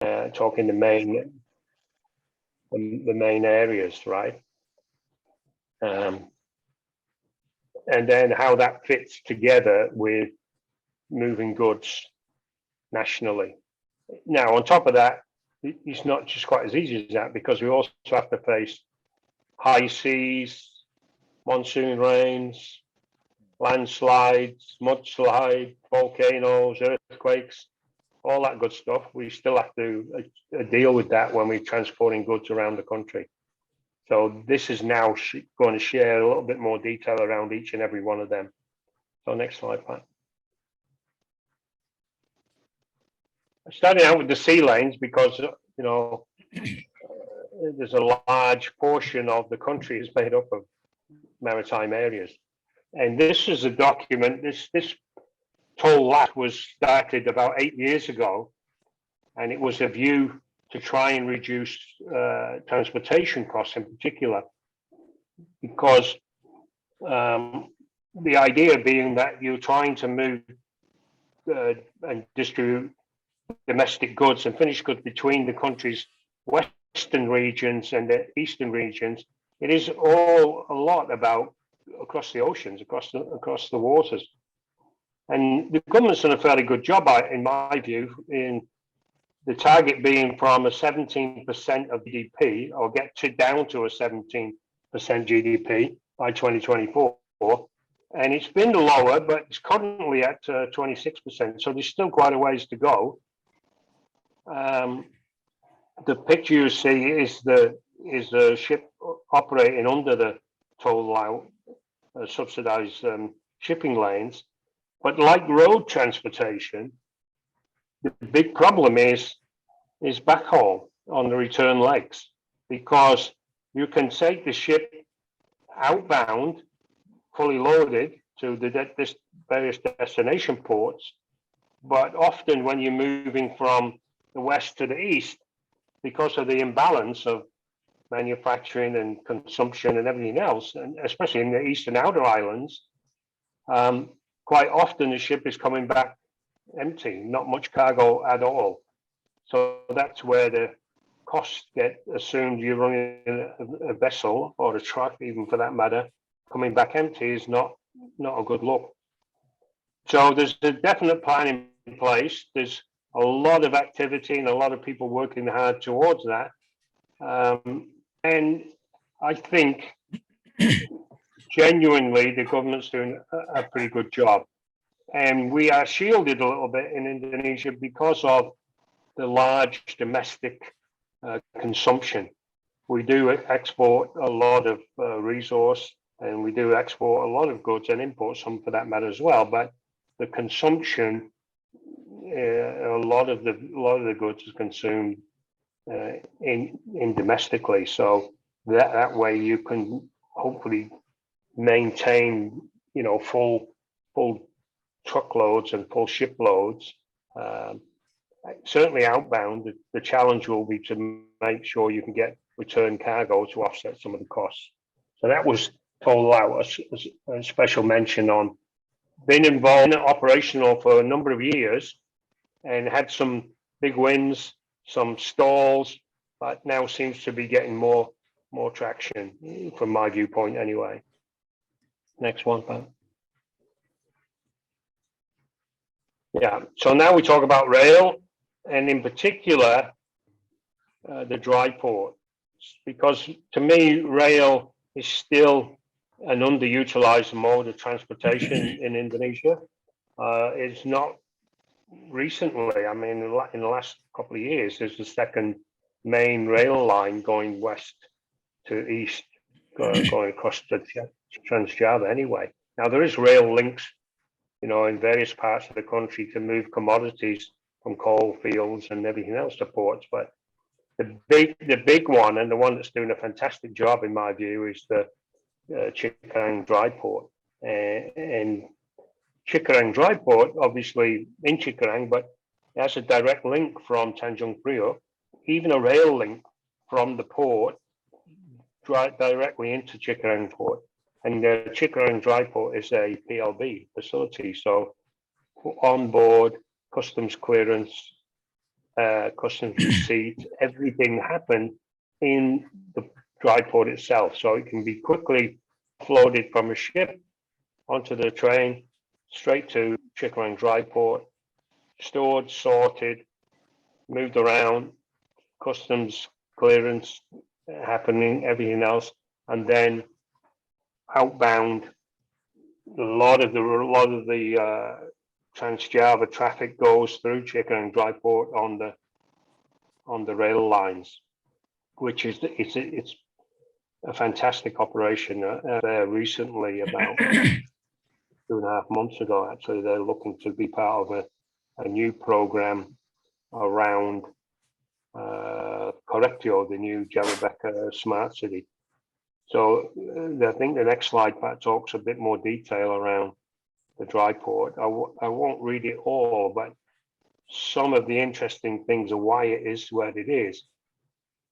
talking the main areas, right? And then how that fits together with moving goods nationally. Now, on top of that, it's not just quite as easy as that, because we also have to face high seas, monsoon rains, landslides, mudslides, volcanoes, earthquakes, all that good stuff. We still have to deal with that when we're transporting goods around the country. So this is now going to share a little bit more detail around each and every one of them. So next slide, Pat. Starting out with the sea lanes, because there's a large portion of the country is made up of maritime areas. And this is a document, this toll lap was started about 8 years ago, and it was a view to try and reduce transportation costs in particular, because the idea being that you're trying to move and distribute domestic goods and finished goods between the country's western regions and the eastern regions. It is all a lot about across the oceans, across the waters. And the government's done a fairly good job, in my view, in the target being from a 17% of GDP, or down to a 17% GDP by 2024. And it's been lower, but it's currently at 26%. So there's still quite a ways to go. The picture you see is the ship operating under the toll subsidized shipping lanes. But like road transportation, the big problem is backhaul on the return legs, because you can take the ship outbound, fully loaded, to the various destination ports, but often when you're moving from the west to the east, because of the imbalance of manufacturing and consumption and everything else, and especially in the eastern outer islands, quite often the ship is coming back empty, not much cargo at all. So that's where the costs get assumed. You're running a vessel or a truck, even for that matter, coming back empty is not a good look. So there's a definite plan in place. There's a lot of activity and a lot of people working hard towards that. And I think genuinely the government's doing a pretty good job. And we are shielded a little bit in Indonesia because of the large domestic consumption. We do export a lot of resource, and we do export a lot of goods and import some for that matter as well. But the consumption, a lot of the goods is consumed in domestically. So that way you can hopefully maintain, full truckloads and full shiploads. Certainly outbound, the challenge will be to make sure you can get return cargo to offset some of the costs. So that was told out a special mention on. Been involved in operational for a number of years and had some big wins, some stalls, but now seems to be getting more traction from my viewpoint anyway. Next one, Pat. Yeah, so now we talk about rail, and in particular, the dry ports, because to me, rail is still an underutilized mode of transportation in Indonesia. It's not recently, I mean, in the last couple of years, there's the second main rail line going west to east, going across the Trans-Java anyway. Now, there is rail links, in various parts of the country to move commodities from coal fields and everything else to ports. But the big one, and the one that's doing a fantastic job in my view, is the Cikarang dry port. And Cikarang dry port, obviously in Cikarang, but it has a direct link from Tanjung Priok, even a rail link from the port directly into Cikarang port. And the Cikarang dry port is a PLB facility, so on board, customs clearance, customs receipt, everything happen in the dry port itself. So it can be quickly floated from a ship onto the train, straight to Chickering dry port, stored, sorted, moved around, customs clearance happening, everything else, and then outbound. A lot of the Trans-Java traffic goes through Chickering dry port on the rail lines, which is it's a fantastic operation. There recently, about 2.5 months ago, actually, they're looking to be part of a new program around Correctio, the new Java smart city. So I think the next slide Pat talks a bit more detail around the dry port. I won't read it all, but some of the interesting things are why it is where it is,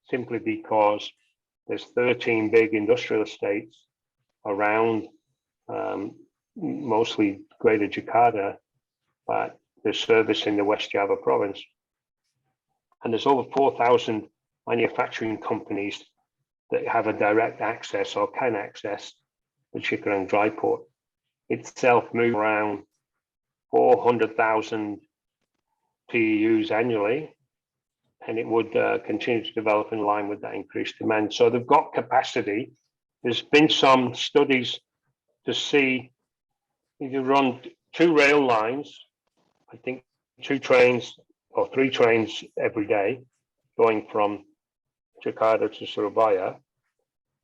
simply because there's 13 big industrial estates around, mostly Greater Jakarta, but they're servicing the West Java province. And there's over 4,000 manufacturing companies that have a direct access or can access the Chickering dry port. Itself moves around 400,000 TEUs annually, and it would continue to develop in line with that increased demand. So they've got capacity. There's been some studies to see if you run 2 rail lines, I think 2 trains or 3 trains every day going from Jakarta to Surabaya.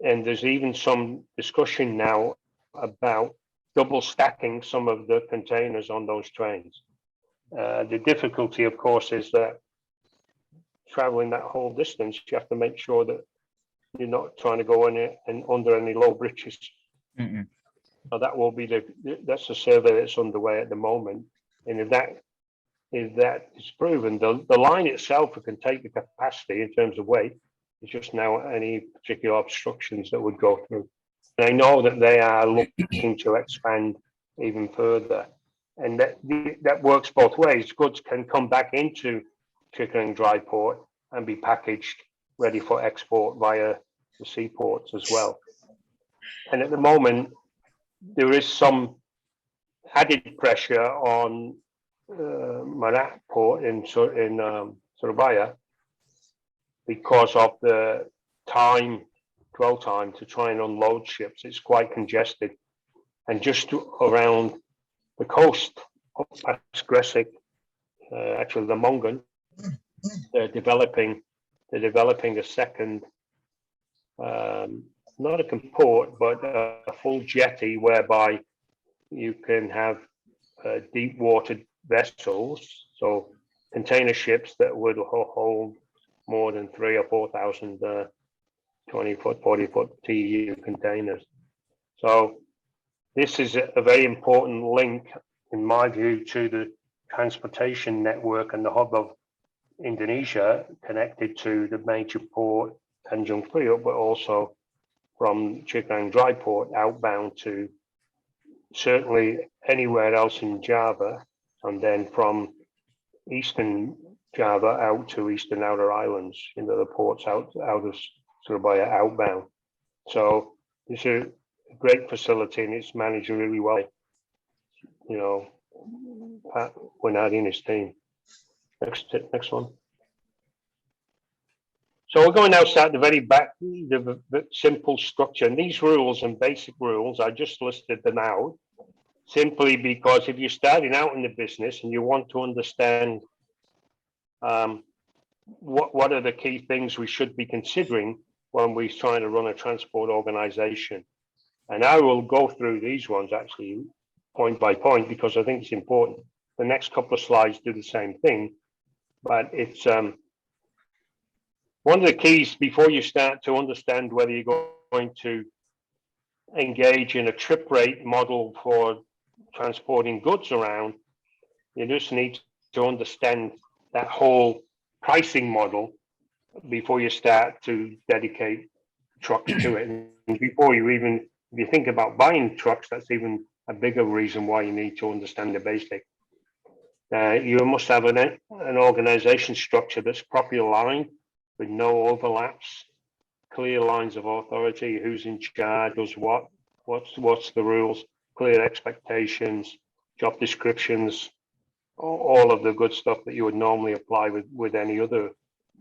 And there's even some discussion now about double stacking some of the containers on those trains. The difficulty, of course, is that traveling that whole distance, you have to make sure that you're not trying to go in it and under any low bridges. Mm-mm. So that will be that's a survey that's underway at the moment. And if that is proven, the line itself can take the capacity in terms of weight. It's just now any particular obstructions that would go through. And I know that they are looking to expand even further, and that works both ways. Goods can come back into Chickering dry port and be packaged, ready for export via the seaports as well. And at the moment, there is some added pressure on Merak port in Surabaya because of the dwell time to try and unload ships. It's quite congested, and just around the coast of Gresik, actually the Mongan, they're developing a second, not a port, but a full jetty whereby you can have deep water vessels, so container ships that would hold more than 3,000 or 4,000 20-foot, 40-foot TEU containers. So this is a very important link, in my view, to the transportation network and the hub of Indonesia, connected to the major port, Tanjung Priok, but also from Chickering dry port outbound to certainly anywhere else in Java, and then from Eastern Java out to Eastern Outer Islands, into the ports out of Surabaya outbound. So it's a great facility, and it's managed really well. You know, Pat Winardi and his team. Next one. So we're going now to start the very back, the simple structure. And these rules and basic rules, I just listed them out simply because if you're starting out in the business and you want to understand what are the key things we should be considering when we're trying to run a transport organization. And I will go through these ones actually point by point because I think it's important. The next couple of slides do the same thing, but it's one of the keys before you start to understand whether you're going to engage in a trip rate model for transporting goods around. You just need to understand that whole pricing model before you start to dedicate trucks to it. And before you even, if you think about buying trucks, that's even a bigger reason why you need to understand the basic. You must have an organization structure that's properly aligned with no overlaps, clear lines of authority, who's in charge, does what's the rules, clear expectations, job descriptions, all of the good stuff that you would normally apply with any other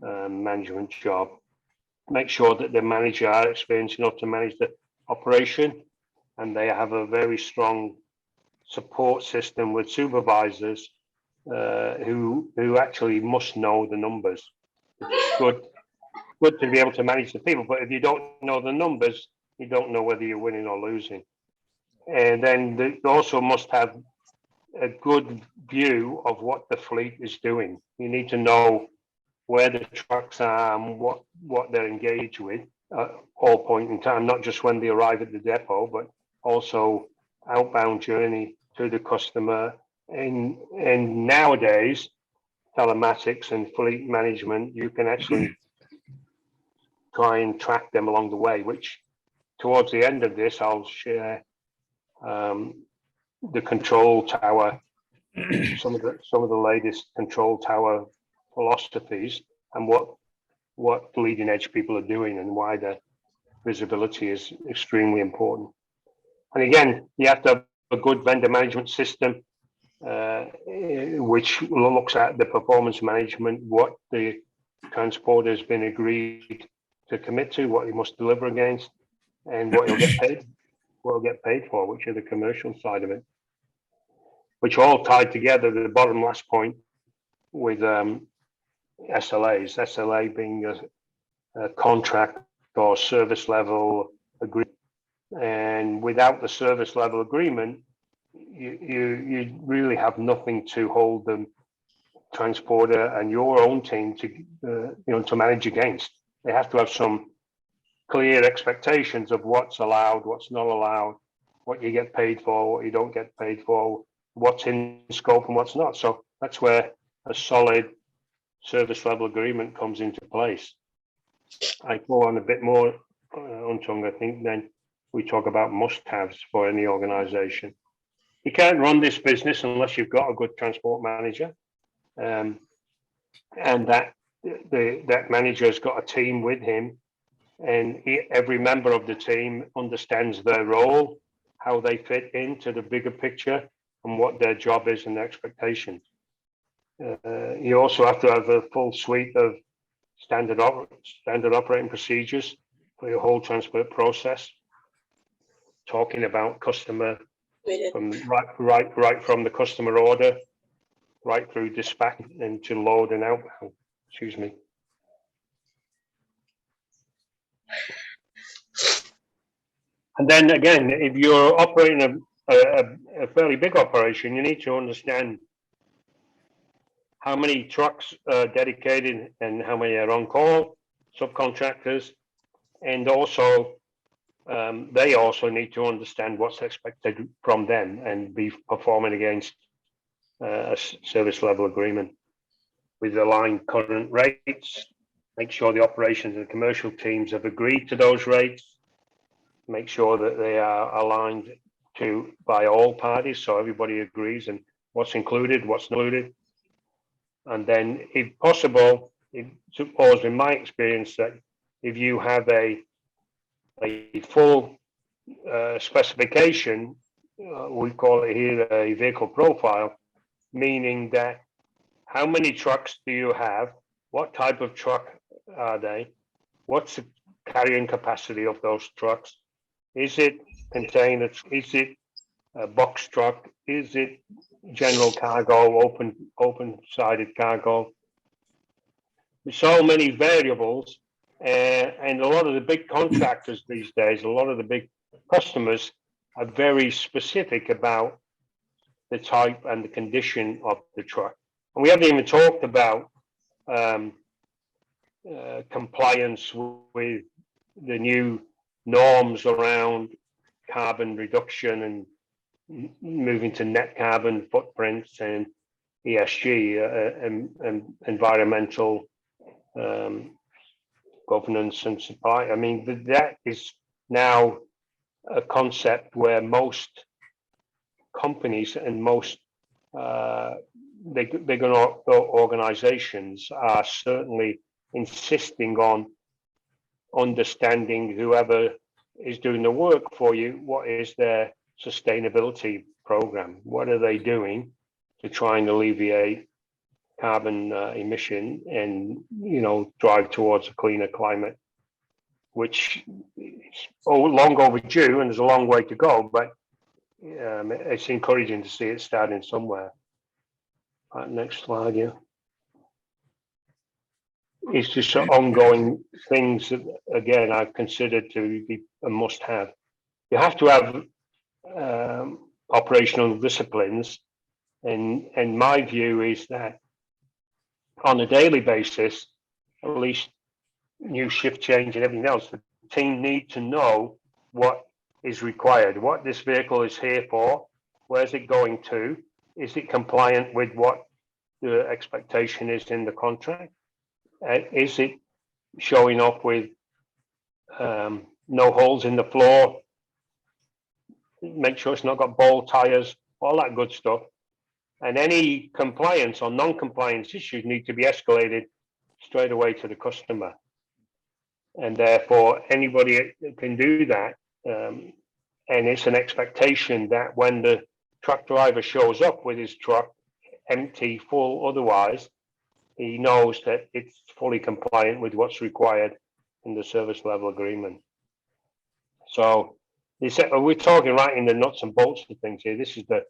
management job. Make sure that the manager are experienced enough to manage the operation, and they have a very strong support system with supervisors who actually must know the numbers. It's good to be able to manage the people, but if you don't know the numbers, you don't know whether you're winning or losing. And then they also must have a good view of what the fleet is doing. You need to know where the trucks are and what they're engaged with at all point in time, not just when they arrive at the depot, but also outbound journey to the customer. And nowadays, telematics and fleet management, you can actually try and track them along the way, which towards the end of this, I'll share the control tower, some of the latest control tower philosophies, and what leading edge people are doing and why the visibility is extremely important. And again, you have to have a good vendor management system, which looks at the performance management, what the transporter has been agreed to commit to, what he must deliver against, and what he'll get paid for, which are the commercial side of it, which all tied together, the bottom last point, with SLAs, SLA being a contract or service level agreement. And without the service level agreement, you really have nothing to hold the transporter and your own team to manage against. They have to have some clear expectations of what's allowed, what's not allowed, what you get paid for, what you don't get paid for, what's in scope and what's not. So that's where a solid service level agreement comes into place. I go on a bit more, Untung, I think, then we talk about must-haves for any organization. You can't run this business unless you've got a good transport manager, and that manager has got a team with him, and every member of the team understands their role, how they fit into the bigger picture, and what their job is and their expectations. You also have to have a full suite of standard operating procedures for your whole transport process, talking about customer from right from the customer order right through dispatch and to load and outbound. Excuse me. And then again, if you're operating a fairly big operation, you need to understand how many trucks are dedicated and how many are on call, subcontractors, and also they also need to understand what's expected from them and be performing against a service level agreement with aligned current rates. Make sure the operations and commercial teams have agreed to those rates. Make sure that they are aligned by all parties, so everybody agrees and what's included, what's not included. And then, if possible, suppose in my experience that if you have a full specification, we call it here a vehicle profile, meaning that how many trucks do you have, what type of truck are they, what's the carrying capacity of those trucks, is it containers, is it a box truck, is it general cargo, open-sided cargo. There's so many variables, and a lot of the big contractors these days, a lot of the big customers are very specific about the type and the condition of the truck. And we haven't even talked about compliance with the new norms around carbon reduction and moving to net carbon footprints and ESG and environmental governance and supply. I mean, that is now a concept where most companies and most big organizations are certainly insisting on understanding whoever is doing the work for you, what is their sustainability program? What are they doing to try and alleviate carbon emission and, drive towards a cleaner climate, which is long overdue and there's a long way to go, but it's encouraging to see it starting somewhere. Next slide, yeah. It's just ongoing things that, again, I've considered to be a must-have. You have to have operational disciplines, and my view is that on a daily basis, at least new shift change and everything else, the team need to know what is required, what this vehicle is here for, where's it going to, is it compliant with what the expectation is in the contract, is it showing up with no holes in the floor, make sure it's not got bald tires, all that good stuff. And any compliance or non-compliance issues need to be escalated straight away to the customer. And therefore, anybody can do that. And it's an expectation that when the truck driver shows up with his truck, empty, full, otherwise, he knows that it's fully compliant with what's required in the service level agreement. So we're talking right in the nuts and bolts of things here. This is the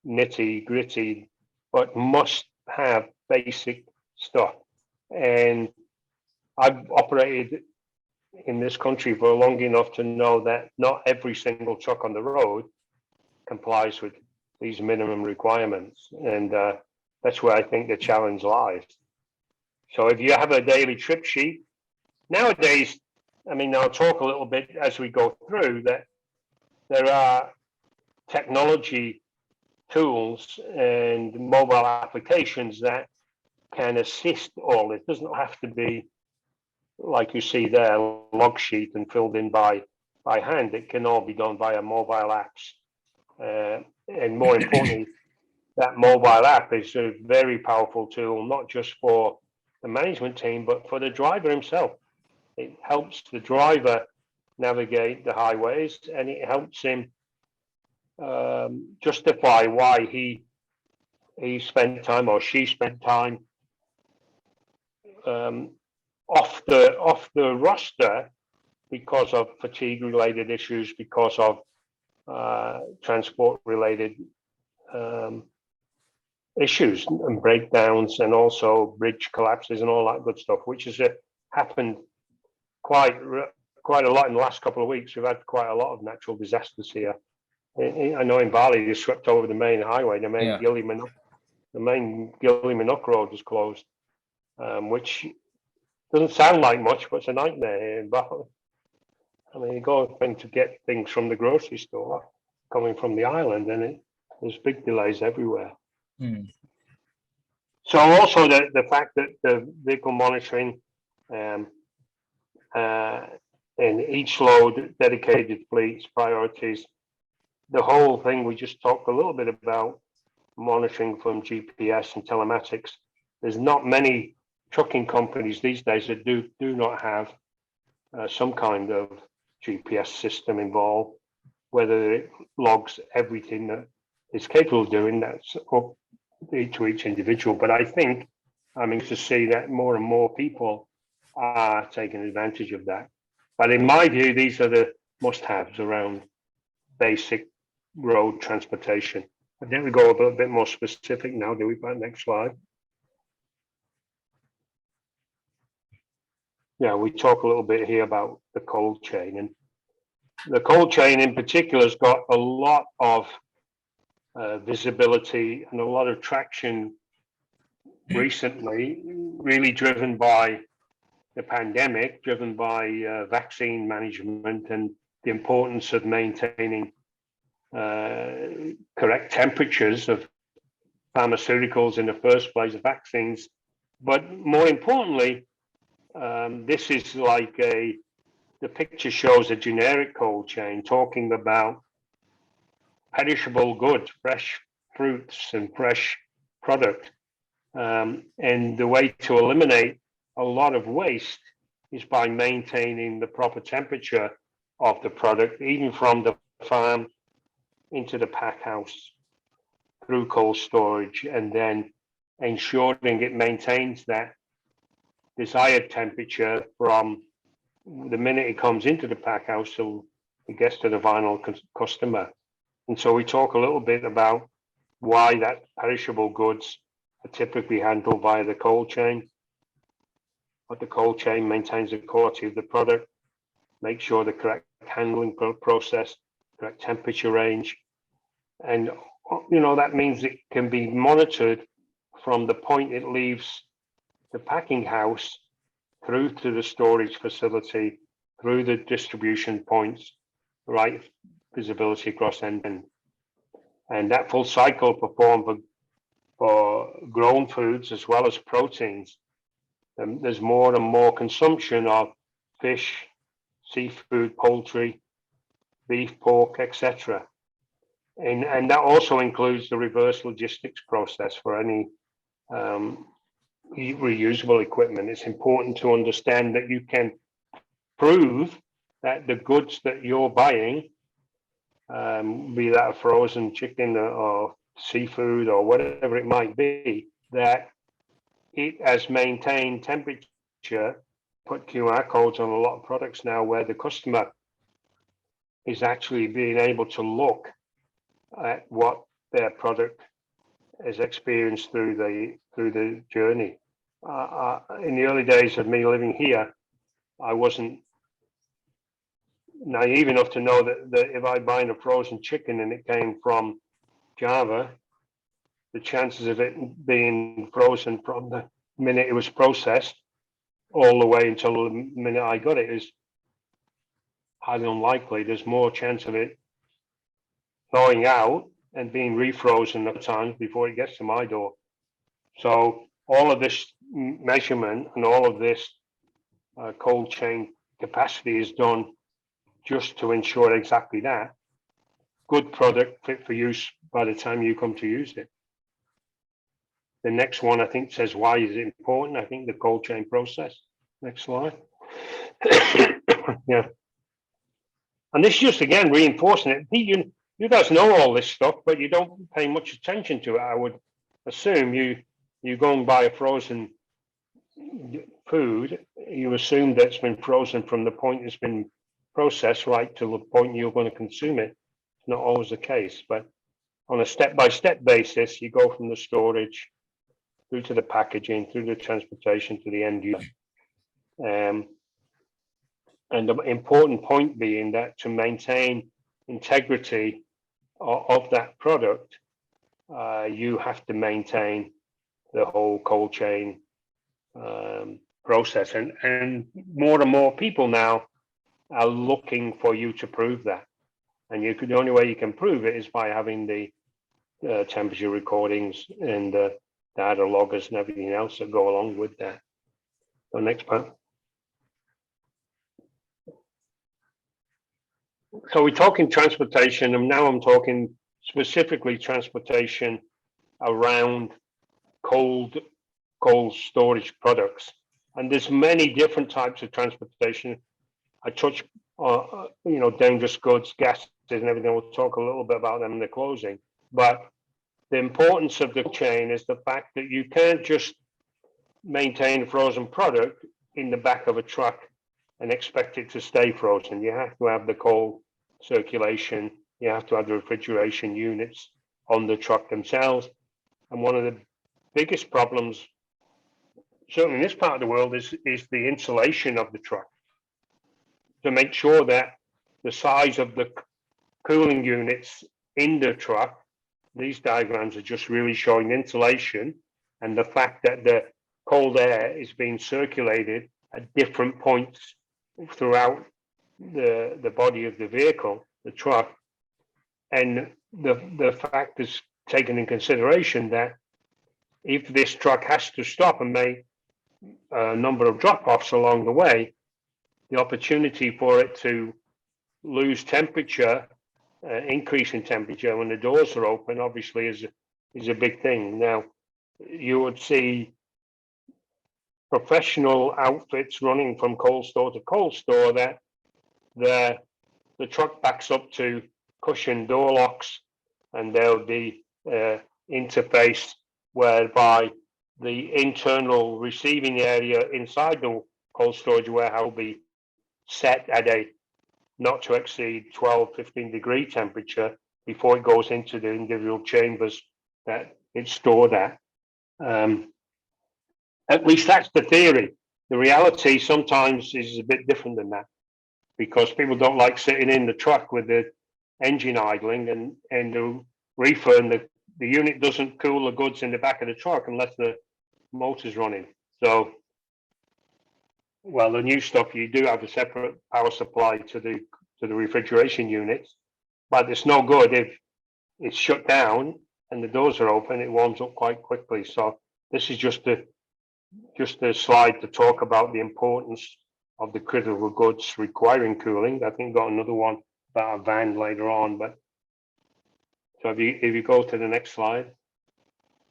nitty gritty, but must have basic stuff. And I've operated in this country for long enough to know that not every single truck on the road complies with these minimum requirements. And that's where I think the challenge lies. So if you have a daily trip sheet, nowadays, I'll talk a little bit as we go through that there are technology tools and mobile applications that can assist all. It doesn't have to be like you see there, log sheet and filled in by hand. It can all be done via mobile apps. And more importantly, that mobile app is a very powerful tool, not just for the management team, but for the driver himself. It helps the driver navigate the highways, and it helps him justify why he spent time or she spent time off the roster because of fatigue related issues, because of transport related issues and breakdowns, and also bridge collapses and all that good stuff, which has happened quite a lot in the last couple of weeks. We've had quite a lot of natural disasters here. I know in Bali, they swept over the main highway, the main Gili-Manuk road was closed, which doesn't sound like much, but it's a nightmare here in Bali. You go to get things from the grocery store coming from the island, and there's big delays everywhere. So also the fact that the vehicle monitoring and each load, dedicated fleets, priorities, the whole thing we just talked a little bit about, monitoring from GPS and telematics. There's not many trucking companies these days that do not have some kind of GPS system involved, whether it logs everything that it's capable of doing. That's up to each individual. But I think to see that more and more people are taking advantage of that. But in my view, these are the must-haves around basic road transportation. I think we go a little bit more specific now, do we? Back next slide. Yeah, we talk a little bit here about the cold chain, and the cold chain in particular has got a lot of visibility and a lot of traction recently, really driven by the pandemic, driven by vaccine management and the importance of maintaining correct temperatures of pharmaceuticals in the first place, of vaccines. But more importantly, this is like the picture shows a generic cold chain talking about perishable goods, fresh fruits and fresh product. And the way to eliminate a lot of waste is by maintaining the proper temperature of the product, even from the farm into the pack house through cold storage, and then ensuring it maintains that desired temperature from the minute it comes into the pack house till it gets to the final customer. And so we talk a little bit about why that perishable goods are typically handled via the cold chain. But the cold chain maintains the quality of the product, make sure the correct handling process, correct temperature range. And, you know, that means it can be monitored from the point it leaves the packing house through to the storage facility, through the distribution points, right visibility across end. And that full cycle performed for grown foods as well as proteins. There's more and more consumption of fish, seafood, poultry, beef, pork, etc. And that also includes the reverse logistics process for any reusable equipment. It's important to understand that you can prove that the goods that you're buying, be that a frozen chicken or seafood or whatever it might be, that it has maintained temperature. Put QR codes on a lot of products now where the customer is actually being able to look at what their product has experienced through the journey. In the early days of me living here, I wasn't naive enough to know that if I buy a frozen chicken and it came from Java, the chances of it being frozen from the minute it was processed all the way until the minute I got it is highly unlikely. There's more chance of it thawing out and being refrozen at times before it gets to my door. So all of this measurement and all of this cold chain capacity is done just to ensure exactly that. Good product fit for use by the time you come to use it. The next one, I think, says, why is it important? I think the cold chain process. Next slide. Yeah. And this just, again, reinforcing it. You guys know all this stuff, but you don't pay much attention to it. I would assume you go and buy a frozen food, you assume that it's been frozen from the point it's been processed right to the point you're going to consume it. It's not always the case, but on a step-by-step basis, you go from the storage through to the packaging, through the transportation to the end user. And the important point being that to maintain integrity of that product, you have to maintain the whole cold chain process. And more people now are looking for you to prove that. And the only way you can prove it is by having the temperature recordings and the data loggers and everything else that go along with that. So next part. So we're talking transportation, and now I'm talking specifically transportation around cold storage products. And there's many different types of transportation. I touch on, dangerous goods, gases and everything. We'll talk a little bit about them in the closing. But the importance of the chain is the fact that you can't just maintain a frozen product in the back of a truck and expect it to stay frozen. You have to have the cold circulation. You have to have the refrigeration units on the truck themselves. And one of the biggest problems, certainly in this part of the world, is the insulation of the truck. To make sure that the size of the cooling units in the truck, these diagrams are just really showing insulation and the fact that the cold air is being circulated at different points throughout the body of the vehicle, the truck. And the fact is taken in consideration that if this truck has to stop and make a number of drop-offs along the way, the opportunity for it to lose temperature, increase in temperature when the doors are open, obviously is a big thing. Now, you would see professional outfits running from cold store to cold store that the truck backs up to cushion door locks, and there'll be interface whereby the internal receiving area inside the cold storage warehouse will be set at a not to exceed 12-15 degree temperature before it goes into the individual chambers that it's stored at. At least that's the theory. The reality sometimes is a bit different than that, because people don't like sitting in the truck with the engine idling, and the reefer and the unit doesn't cool the goods in the back of the truck unless the motor's running. So, well, the new stuff, you do have a separate power supply to the refrigeration units, but it's no good if it's shut down and the doors are open. It warms up quite quickly. So this is just a slide to talk about the importance of the critical goods requiring cooling. I think got another one about a van later on, but so if you go to the next slide,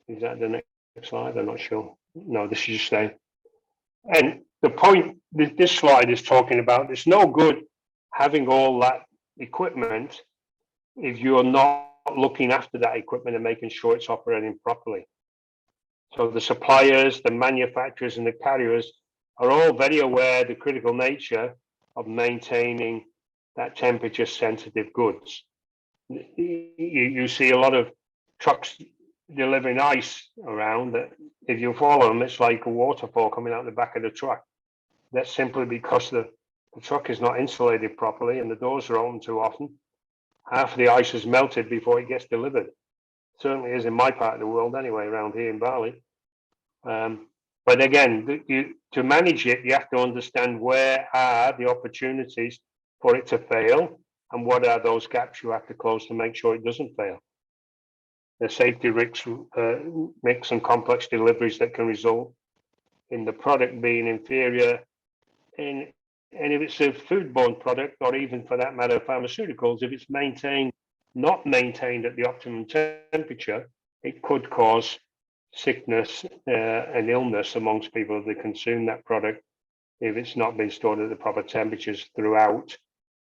is that the next slide? I'm not sure. No, this is just saying. And the point this slide is talking about, it's no good having all that equipment if you're not looking after that equipment and making sure it's operating properly. So the suppliers, the manufacturers, and the carriers are all very aware of the critical nature of maintaining that temperature sensitive goods. You see a lot of trucks delivering ice around that if you follow them, it's like a waterfall coming out the back of the truck. That's simply because the truck is not insulated properly and the doors are open too often. Half of the ice is melted before it gets delivered. Certainly is in my part of the world anyway, around here in Bali. But again, to manage it, you have to understand where are the opportunities for it to fail and what are those gaps you have to close to make sure it doesn't fail. The safety risks, mix and complex deliveries that can result in the product being inferior. And if it's a foodborne product, or even for that matter, pharmaceuticals, if it's not maintained at the optimum temperature, it could cause sickness and illness amongst people that consume that product if it's not been stored at the proper temperatures throughout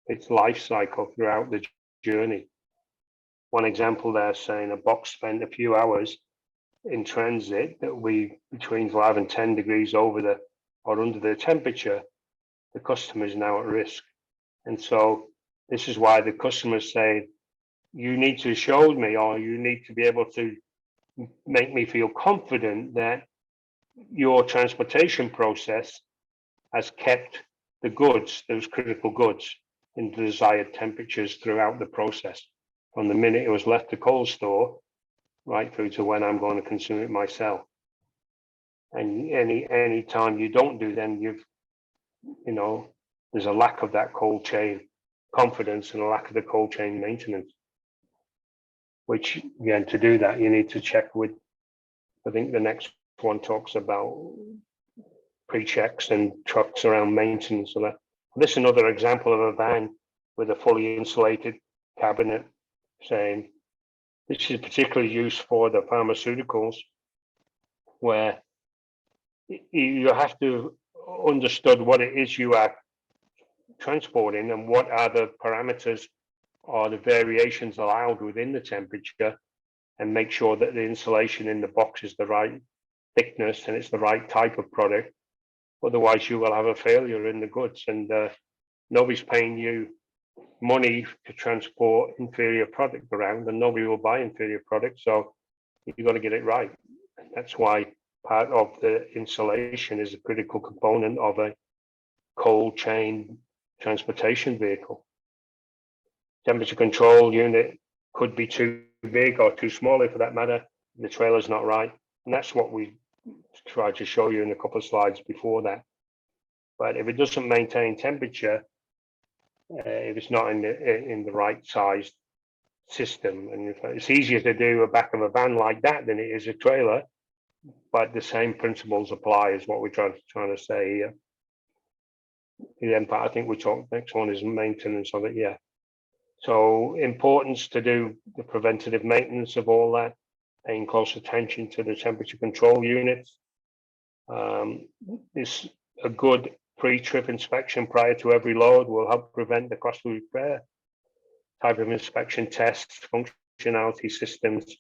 its life cycle, throughout the journey. One example there saying a box spent a few hours in transit that we between 5 and 10 degrees over or under the temperature, the customer is now at risk. And so this is why the customers say, you need to show me, or you need to be able to make me feel confident that your transportation process has kept the goods, those critical goods, in the desired temperatures throughout the process, from the minute it was left the cold store right through to when I'm going to consume it myself. And any time you don't do, then there's a lack of that cold chain confidence and a lack of the cold chain maintenance. Which, again, to do that, you need to check with, I think the next one talks about pre-checks and trucks around maintenance. So this is another example of a van with a fully insulated cabinet, saying this is particularly used for the pharmaceuticals, where you have to understand what it is you are transporting and what are the parameters or the variations allowed within the temperature, and make sure that the insulation in the box is the right thickness and it's the right type of product. Otherwise, you will have a failure in the goods, and nobody's paying you money to transport inferior product around, and nobody will buy inferior product. So you've got to get it right. That's why part of the insulation is a critical component of a cold chain transportation vehicle. Temperature control unit could be too big or too small, for that matter. The trailer's not right. And that's what we tried to show you in a couple of slides before that. But if it doesn't maintain temperature, if it's not in the right sized system, and it's easier to do a back of a van like that than it is a trailer, but the same principles apply, is what we're trying to say here. Then I think we talk, next one is maintenance of it. Yeah. So importance to do the preventative maintenance of all that. paying close attention to the temperature control units. This a good pre-trip inspection prior to every load will help prevent the costly repair. Type of inspection tests, functionality systems,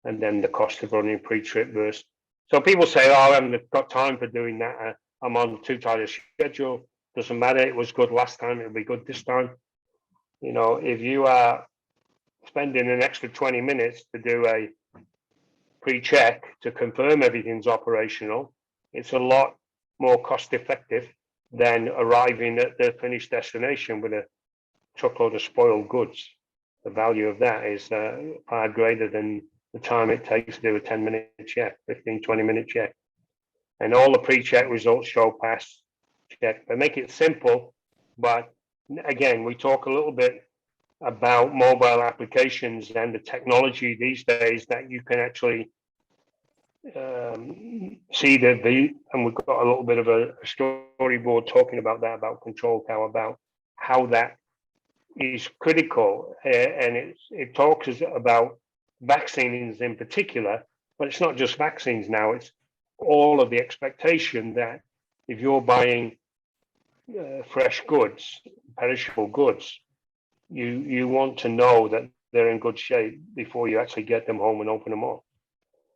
and then the cost of running pre-trip burst. So people say, oh, I haven't got time for doing that. I'm on too tight a schedule. Doesn't matter. It was good last time. It'll be good this time. You know, if you are spending an extra 20 minutes to do a pre-check to confirm everything's operational, it's a lot more cost effective than arriving at the finished destination with a truckload of spoiled goods. The value of that is far greater than the time it takes to do a 10-minute check, 15, 20-minute check. And all the pre-check results show pass check. They make it simple, but again, we talk a little bit about mobile applications and the technology these days that you can actually see and we've got a little bit of a storyboard talking about that, about control tower, about how that is critical, and it talks about vaccines in particular, but it's not just vaccines now, it's all of the expectation that if you're buying fresh goods, perishable goods, you want to know that they're in good shape before you actually get them home and open them up.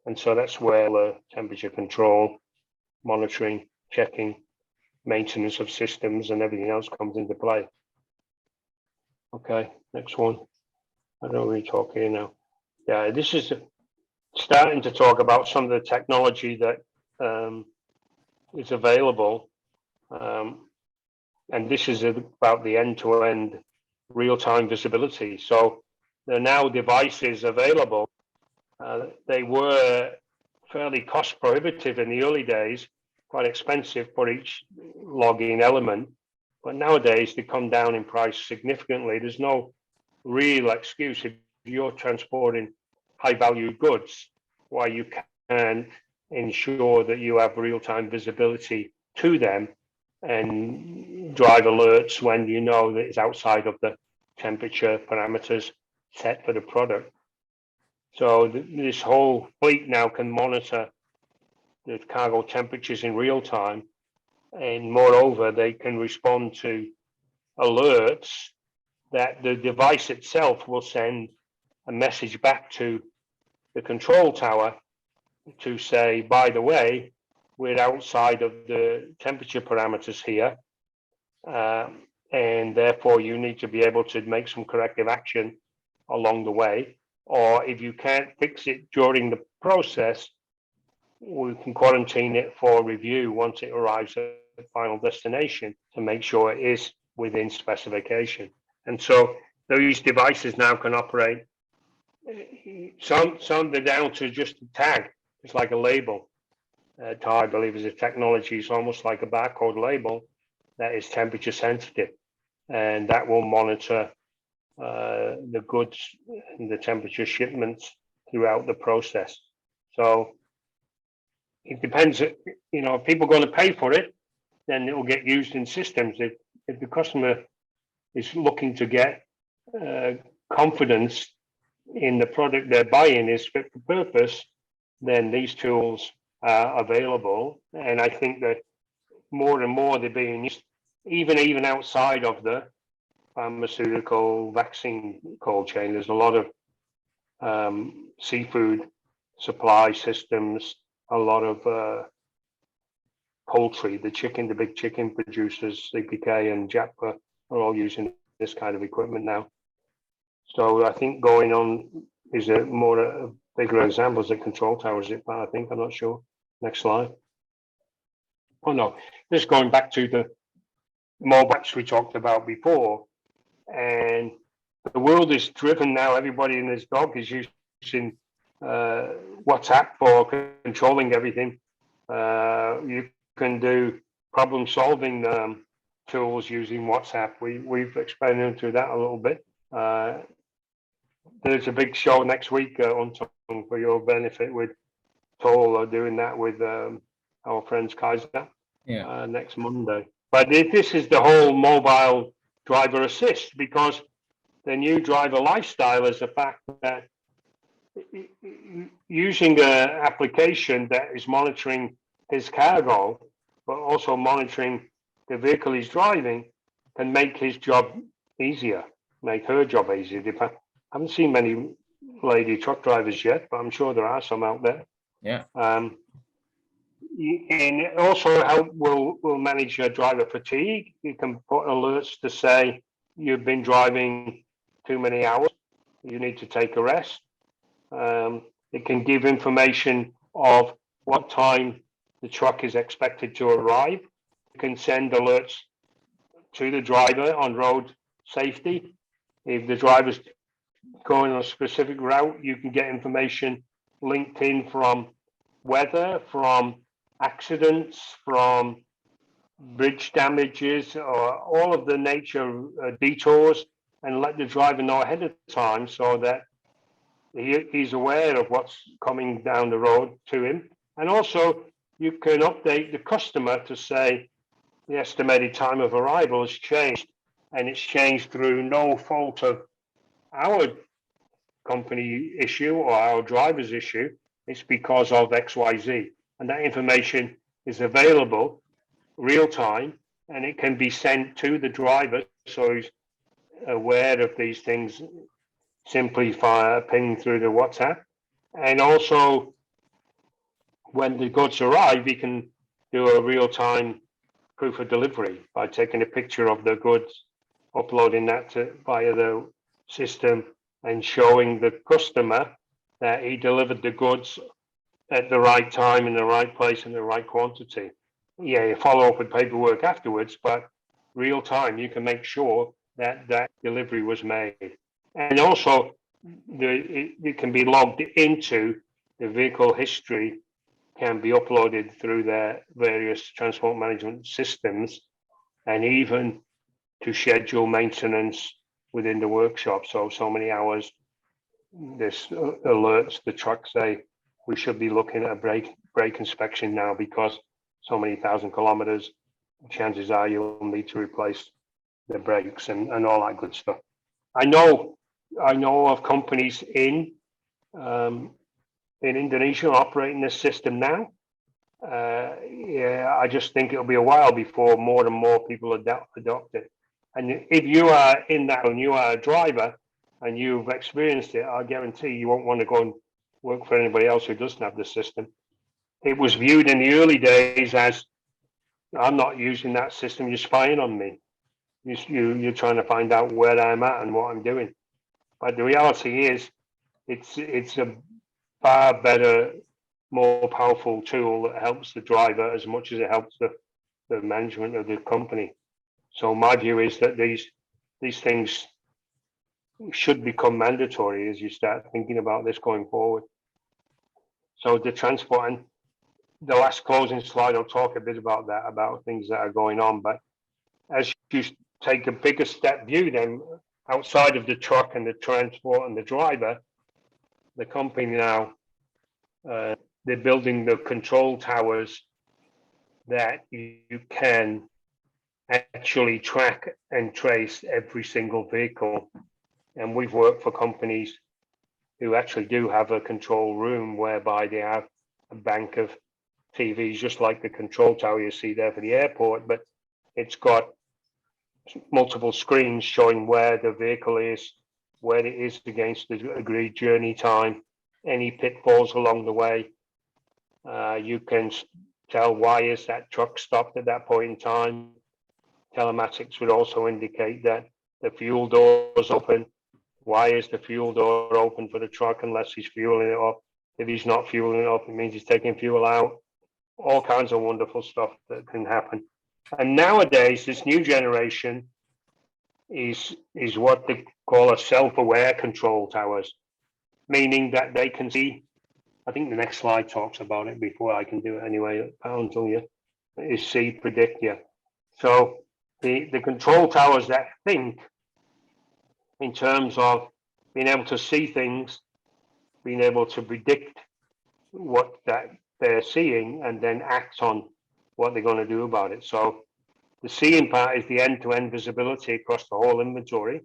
And so that's where the temperature control, monitoring, checking, maintenance of systems and everything else comes into play. Okay, next one. I don't really talk here now. Yeah, this is starting to talk about some of the technology that is available. And this is about the end-to-end real-time visibility. So there are now devices available. They were fairly cost prohibitive in the early days, quite expensive for each logging element. But nowadays they come down in price significantly. There's no real excuse if you're transporting high value goods why you can ensure that you have real-time visibility to them and drive alerts when you know that it's outside of the temperature parameters set for the product. So this whole fleet now can monitor the cargo temperatures in real time, and moreover, they can respond to alerts that the device itself will send a message back to the control tower to say, by the way, we're outside of the temperature parameters here, and therefore you need to be able to make some corrective action along the way. Or if you can't fix it during the process, we can quarantine it for review once it arrives at the final destination to make sure it is within specification. And so these devices now can operate. Some they're down to just a tag. It's like a label. Tar, I believe, is a technology. It's almost like a barcode label that is temperature sensitive, and that will monitor the goods and the temperature shipments throughout the process. So it depends, you know, if people are going to pay for it, then it will get used in systems. If the customer is looking to get confidence in the product they're buying is fit for purpose, then these tools are available. And I think that more and more they're being used, even outside of the pharmaceutical vaccine cold chain. There's a lot of seafood supply systems, a lot of poultry, the big chicken producers, CPK and JAPA are all using this kind of equipment now. So I think going on is a bigger examples at control towers, I think, I'm not sure. Next slide. Oh no, this going back to the mobiles we talked about before. And the world is driven now, everybody and his dog is using WhatsApp for controlling everything. You can do problem solving tools using WhatsApp. We've experimented through that a little bit. There's a big show next week on Tongue for your benefit with Toll doing that with our friends Kaiser next Monday. But this is the whole mobile driver assist, because the new driver lifestyle is the fact that using an application that is monitoring his cargo, but also monitoring the vehicle he's driving, can make his job easier, make her job easier. I haven't seen many lady truck drivers yet, but I'm sure there are some out there. Yeah. And also help will manage your driver fatigue. You can put alerts to say you've been driving too many hours, you need to take a rest. It can give information of what time the truck is expected to arrive. You can send alerts to the driver on road safety. If the driver's going on a specific route, you can get information linked in from weather, from accidents, from bridge damages, or all of the nature detours, and let the driver know ahead of time so that he's aware of what's coming down the road to him. And also, you can update the customer to say the estimated time of arrival has changed, and it's changed through no fault of our company issue or our driver's issue. It's because of XYZ. And that information is available real time, and it can be sent to the driver so he's aware of these things simply via ping through the WhatsApp. And also, when the goods arrive, you can do a real-time proof of delivery by taking a picture of the goods, uploading that via the system, and showing the customer that he delivered the goods at the right time, in the right place, in the right quantity. Yeah, you follow up with paperwork afterwards, but real time, you can make sure that that delivery was made. And also, it can be logged into the vehicle history, can be uploaded through their various transport management systems, and even to schedule maintenance within the workshop. So many hours, this alerts the truck, say we should be looking at a brake inspection now because so many thousand kilometers, chances are you'll need to replace the brakes and all that good stuff. I know of companies in Indonesia operating this system now. Yeah, I just think it'll be a while before more and more people adopt it. And if you are in that and you are a driver and you've experienced it, I guarantee you won't want to go and work for anybody else who doesn't have the system. It was viewed in the early days as, I'm not using that system, you're spying on me. You're trying to find out where I'm at and what I'm doing. But the reality is, it's a far better, more powerful tool that helps the driver as much as it helps the management of the company. So my view is that these things should become mandatory as you start thinking about this going forward. So the transport, and the last closing slide, I'll talk a bit about that, about things that are going on. But as you take a bigger step view then, outside of the truck and the transport and the driver, the company now, they're building the control towers that you can actually track and trace every single vehicle. And we've worked for companies who actually do have a control room whereby they have a bank of TVs, just like the control tower you see there for the airport, but it's got multiple screens showing where the vehicle is, where it is against the agreed journey time, any pitfalls along the way. You can tell why is that truck stopped at that point in time. Telematics would also indicate that the fuel door is open. Why is the fuel door open for the truck unless he's fueling it up? If he's not fueling it up, it means he's taking fuel out. All kinds of wonderful stuff that can happen. And nowadays, this new generation is what they call a self-aware control towers, meaning that they can see. I think the next slide talks about it before I can do it anyway. I'll tell you, is see, predict you. So the control towers that think in terms of being able to see things, being able to predict what that they're seeing, and then act on what they're going to do about it. So the seeing part is the end-to-end visibility across the whole inventory.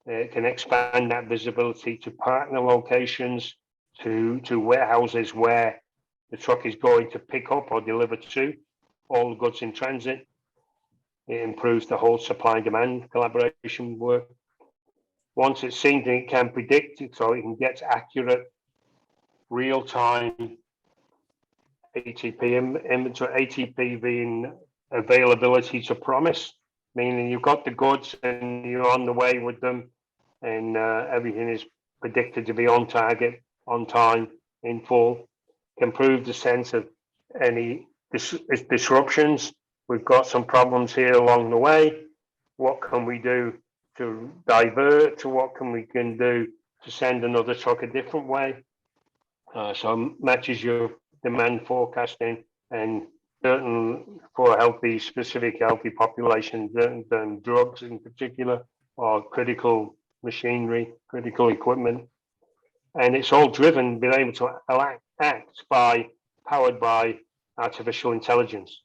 It can expand that visibility to partner locations, to warehouses where the truck is going to pick up or deliver to, all the goods in transit. It improves the whole supply and demand collaboration work. Once it's seen, it can predict it, so it can get accurate, real-time ATP inventory, ATP being availability to promise, meaning you've got the goods and you're on the way with them, and everything is predicted to be on target, on time, in full. Can improve the sense of any disruptions. We've got some problems here along the way. What can we do to divert? To what can we do to send another truck a different way? So matches your demand forecasting, and certain for healthy, specific healthy populations, and drugs in particular, or critical machinery, critical equipment. And it's all driven, being able to act powered by artificial intelligence.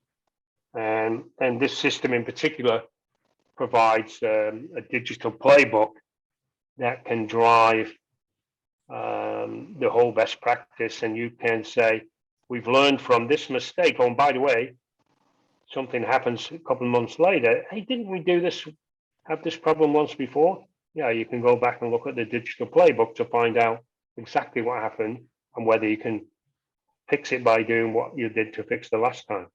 And this system in particular provides a digital playbook that can drive the whole best practice. And you can say, we've learned from this mistake. Oh, and by the way, something happens a couple of months later. Hey, didn't we have this problem once before? Yeah, you can go back and look at the digital playbook to find out exactly what happened and whether you can fix it by doing what you did to fix the last time.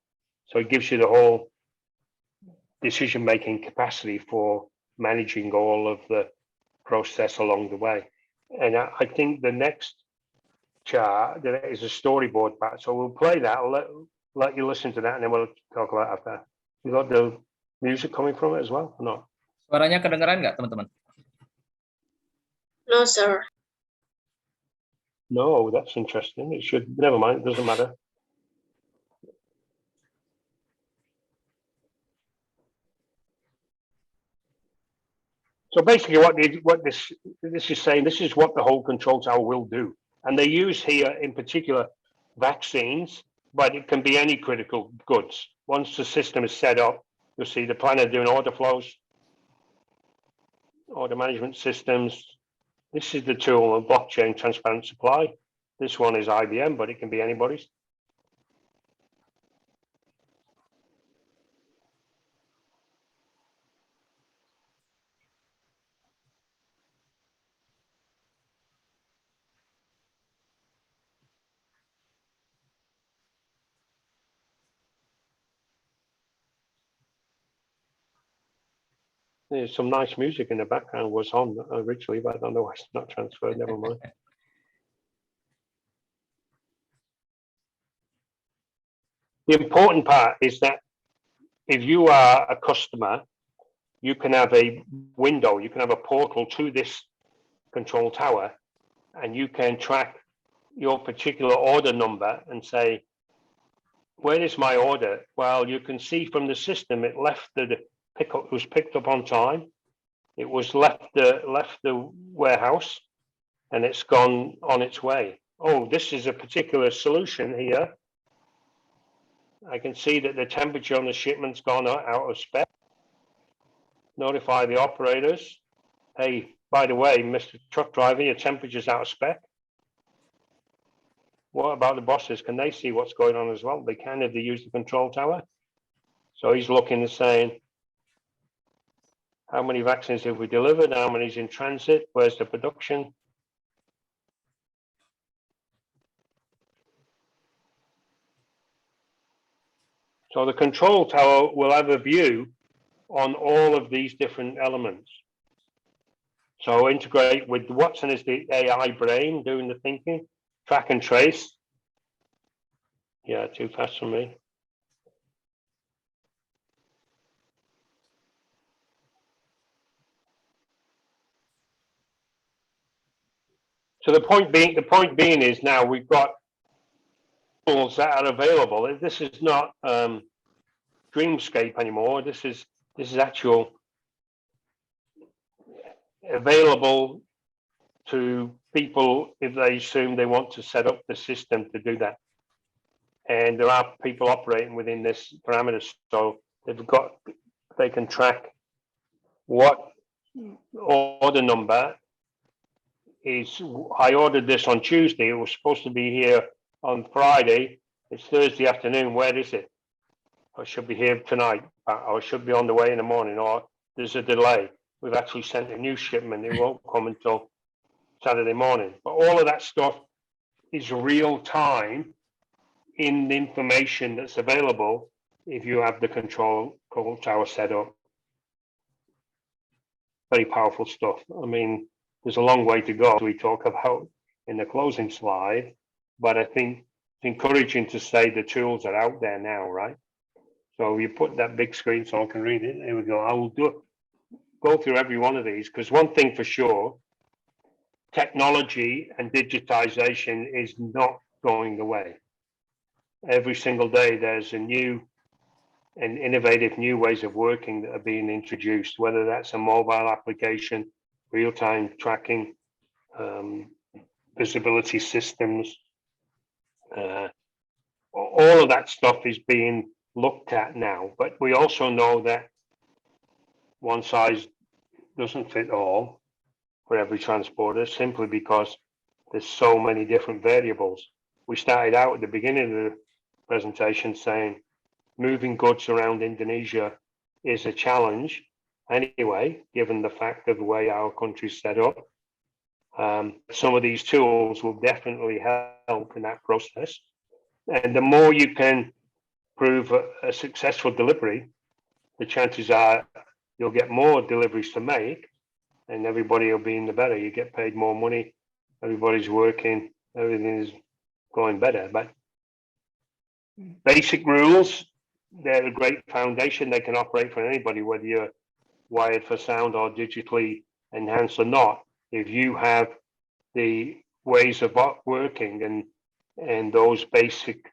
So it gives you the whole decision-making capacity for managing all of the process along the way. And I think the next chart is a storyboard part. So we'll play that. I'll let you listen to that, and then we'll talk about it after. You got the music coming from it as well or not? Suaranya kedengeran nggak, teman-teman? No, sir. No, that's interesting. It should. Never mind. It doesn't matter. So basically, what this is saying, this is what the whole control tower will do, and they use here in particular vaccines, but it can be any critical goods. Once the system is set up, you'll see the planner doing order flows, order management systems. This is the tool of blockchain transparent supply. This one is IBM, but it can be anybody's. There's some nice music in the background was on originally, but I don't know why it's not transferred. Never mind. The important part is that if you are a customer, you can have a window, you can have a portal to this control tower, and you can track your particular order number and say, where is my order? Well, you can see from the system, it left the pickup, was picked up on time. It was left the warehouse, and it's gone on its way. Oh, this is a particular solution here. I can see that the temperature on the shipment's gone out of spec. Notify the operators. Hey, by the way, Mr. Truck Driver, your temperature's out of spec. What about the bosses? Can they see what's going on as well? They can if they use the control tower. So he's looking and saying, how many vaccines have we delivered? How many is in transit? Where's the production? So the control tower will have a view on all of these different elements. So integrate with Watson is the AI brain doing the thinking, track and trace. Yeah, too fast for me. So the point being is now we've got tools that are available. This is not Dreamscape anymore. This is actual available to people if they assume they want to set up the system to do that. And there are people operating within this parameters, so they can track what order number is, I ordered this on Tuesday. It was supposed to be here on Friday. It's Thursday afternoon. Where is it? I should be here tonight. Or I should be on the way in the morning, or there's a delay. We've actually sent a new shipment. It won't come until Saturday morning. But all of that stuff is real time in the information that's available if you have the control tower set up. Very powerful stuff. I mean, there's a long way to go, as we talk about in the closing slide, but I think it's encouraging to say the tools are out there now, right? So you put that big screen so I can read it. There we go. I will go through every one of these, because one thing for sure, technology and digitization is not going away. Every single day there's a new and innovative new ways of working that are being introduced, whether that's a mobile application, real-time tracking, visibility systems. All of that stuff is being looked at now, but we also know that one size doesn't fit all for every transporter, simply because there's so many different variables. We started out at the beginning of the presentation saying moving goods around Indonesia is a challenge anyway, given the fact of the way our country's set up. Some of these tools will definitely help in that process. And the more you can prove a successful delivery, the chances are you'll get more deliveries to make, and everybody will be in the better. You get paid more money, everybody's working, everything is going better. But basic rules, they're a great foundation. They can operate for anybody, whether you're wired for sound or digitally enhanced or not. If you have the ways of working and those basic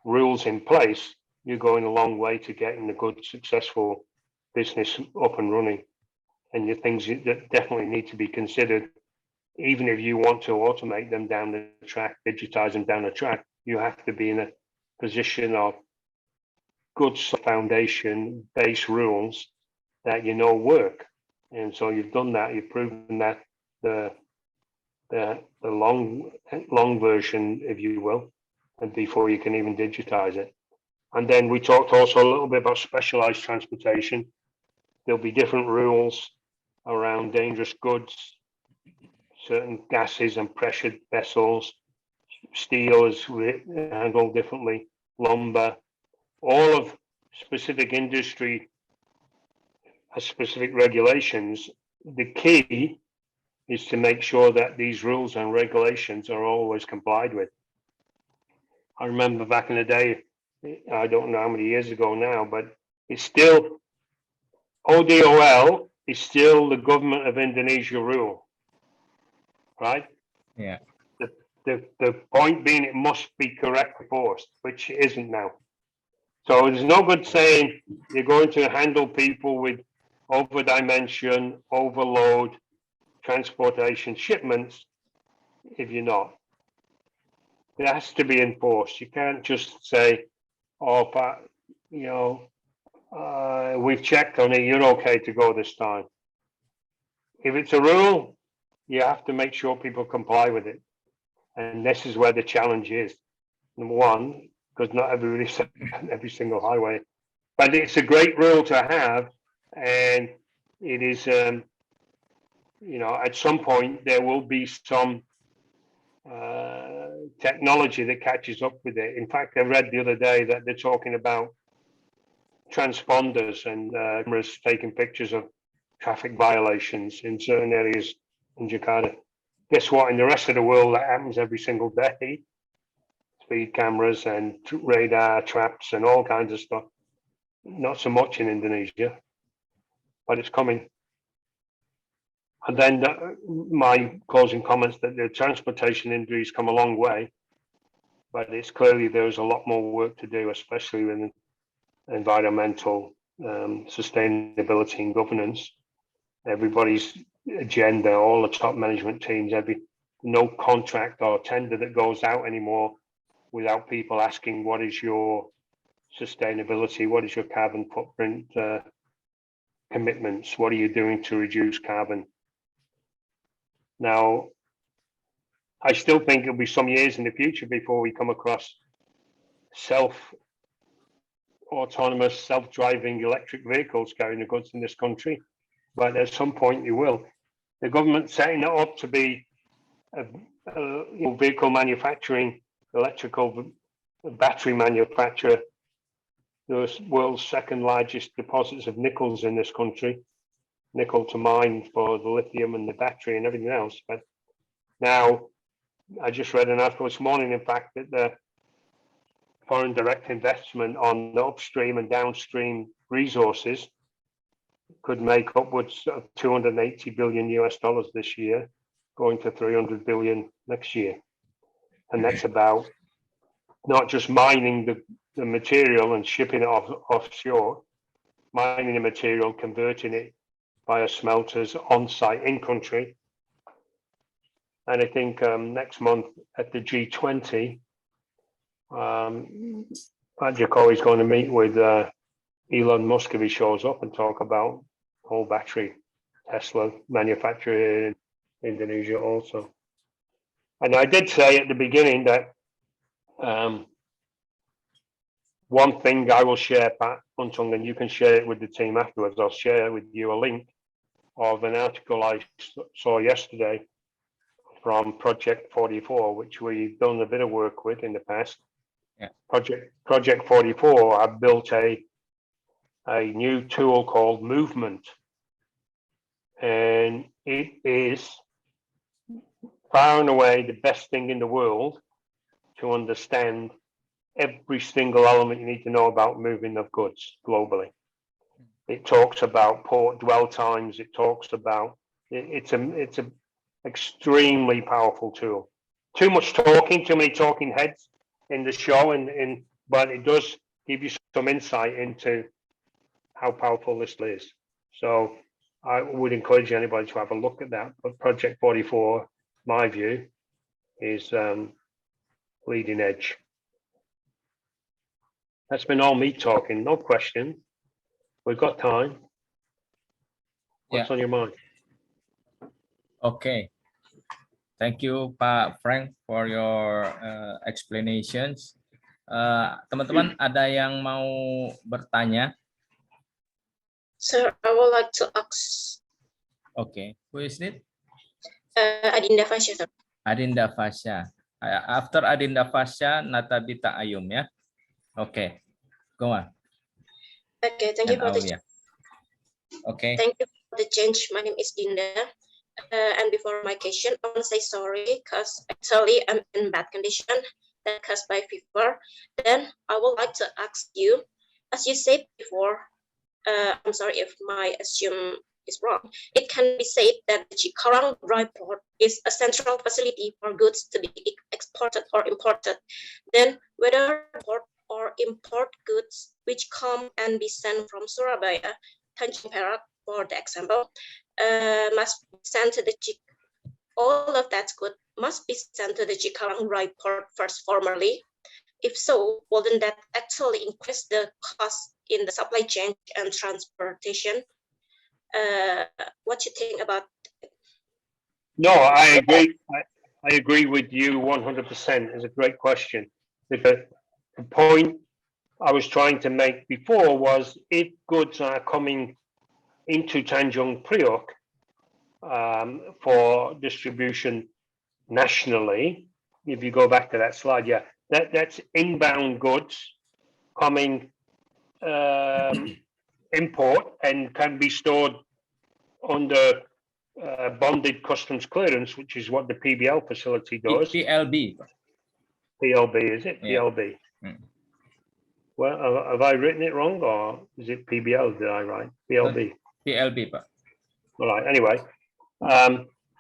rules in place, you're going a long way to getting a good, successful business up and running. And the things that definitely need to be considered, even if you want to automate them down the track, digitize them down the track, you have to be in a position of good foundation base rules that you know work. And so you've done that, you've proven that the long version, if you will, and before you can even digitize it. And then we talked also a little bit about specialized transportation. There'll be different rules around dangerous goods, certain gases and pressured vessels, steel is handled differently, lumber, all of specific industry has specific regulations. The key is to make sure that these rules and regulations are always complied with. I remember back in the day, I don't know how many years ago now, but it's still, ODOL is still the government of Indonesia rule, right? Yeah. The point being it must be correctly enforced, which it isn't now. So there's no good saying you're going to handle people with over dimension, overload, transportation shipments if you're not. It has to be enforced. You can't just say, oh, but you know, we've checked on it, you're okay to go this time. If it's a rule, you have to make sure people comply with it. And this is where the challenge is. Number one, because not everybody's on every single highway, but it's a great rule to have. And it is, you know, at some point there will be some technology that catches up with it. In fact, I read the other day that they're talking about transponders and cameras taking pictures of traffic violations in certain areas in Jakarta. Guess what? In the rest of the world, that happens every single day. Speed cameras and radar traps and all kinds of stuff. Not so much in Indonesia, but it's coming. And then my closing comments that the transportation industry has come a long way, but it's clearly there's a lot more work to do, especially in environmental sustainability and governance. Everybody's agenda, all the top management teams, no contract or tender that goes out anymore without people asking, what is your sustainability? What is your carbon footprint commitments? What are you doing to reduce carbon? Now, I still think it'll be some years in the future before we come across autonomous, self-driving electric vehicles carrying the goods in this country, but at some point you will. The government setting it up to be a vehicle manufacturing, electrical battery manufacturer, the world's second largest deposits of nickels in this country, nickel to mine for the lithium and the battery and everything else. But now, I just read an article this morning, in fact, that the foreign direct investment on the upstream and downstream resources could make upwards of 280 billion US dollars this year, going to 300 billion next year. And that's about not just mining the material and shipping it offshore, mining the material, converting it via smelters on site in country. And I think next month at the G20, Padjadjaran is going to meet with Elon Musk if he shows up and talk about whole battery Tesla manufacturer in Indonesia also. And I did say at the beginning that one thing I will share, Pat Untung, and you can share it with the team afterwards. I'll share with you a link of an article I saw yesterday from Project 44, which we've done a bit of work with in the past. Yeah. Project 44, I've built a new tool called Movement. And it is far and away the best thing in the world to understand every single element you need to know about moving of goods globally. It talks about port dwell times. It talks about it's a extremely powerful tool. Too much talking, too many talking heads in the show, but it does give you some insight into how powerful this is. So I would encourage anybody to have a look at that. But Project 44, my view, is leading edge. That's been all me talking, no question. We've got time. What's on your mind? Okay. Thank you, Pak Frank, for your explanations. Teman-teman, ada yang mau bertanya? Sir, I would like to ask. Okay, who is it? Adinda Fasya, sir. Adinda Fasya. After Adinda Fasya, Natabita Ayum, ya. Okay, go on. Okay, thank you for the. Okay. Thank you for the change. My name is Dinda. And before my question, I want to say sorry because actually I'm in bad condition that caused by fever. Then I would like to ask you, as you said before, I'm sorry if my assumption is wrong. It can be said that the Cikarang dry port is a central facility for goods to be exported or imported. Then whether port or import goods which come and be sent from Surabaya, Tanjung Perak, for the example, must be sent to the all of that good must be sent to the Cikarang dry port first formally. If so, wouldn't that actually increase the cost in the supply chain and transportation? What you think about? No, I agree. I agree with you 100%. It's a great question. The point I was trying to make before was if goods are coming into Tanjung Priok for distribution nationally, if you go back to that slide, yeah, that's inbound goods coming import and can be stored under bonded customs clearance, which is what the PBL facility does. PLB. PLB, is it? Yeah. PLB. Well, have I written it wrong, or is it PBL? Did I write PLB? PLB, Pak. All right. Anyway,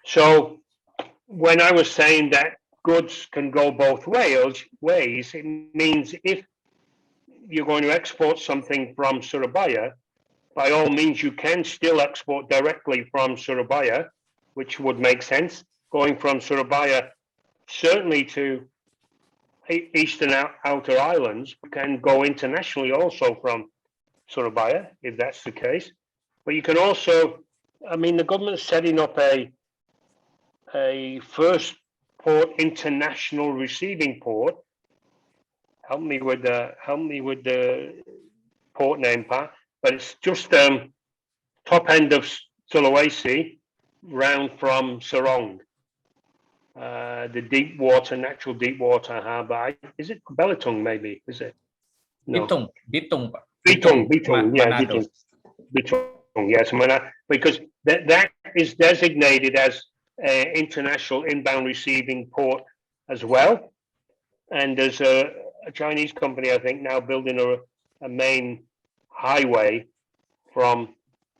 so when I was saying that goods can go both ways, it means if you're going to export something from Surabaya, by all means, you can still export directly from Surabaya, which would make sense. Going from Surabaya, certainly to Eastern Outer Islands, can go internationally also from Surabaya, if that's the case. But you can also, I mean, the government's setting up a a first port international receiving port. Help me with the port name, Pat. But it's just top end of Sulawesi, round from Serong. The natural deep water harbour. Is it Belitung? Maybe is it? No. Bitung, Pak. Bitung, yeah, Manado. Bitung, yes, because that is designated as an international inbound receiving port as well. And there's a Chinese company, I think, now building a main highway from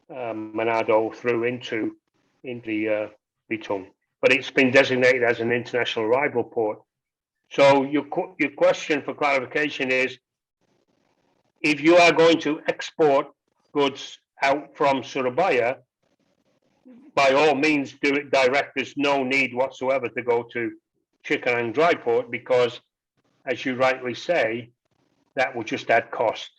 Manado through into Bitung. But it's been designated as an international arrival port. So your question for clarification is, if you are going to export goods out from Surabaya, by all means do it direct. There's no need whatsoever to go to Cikarang dry port because, as you rightly say, that would just add cost.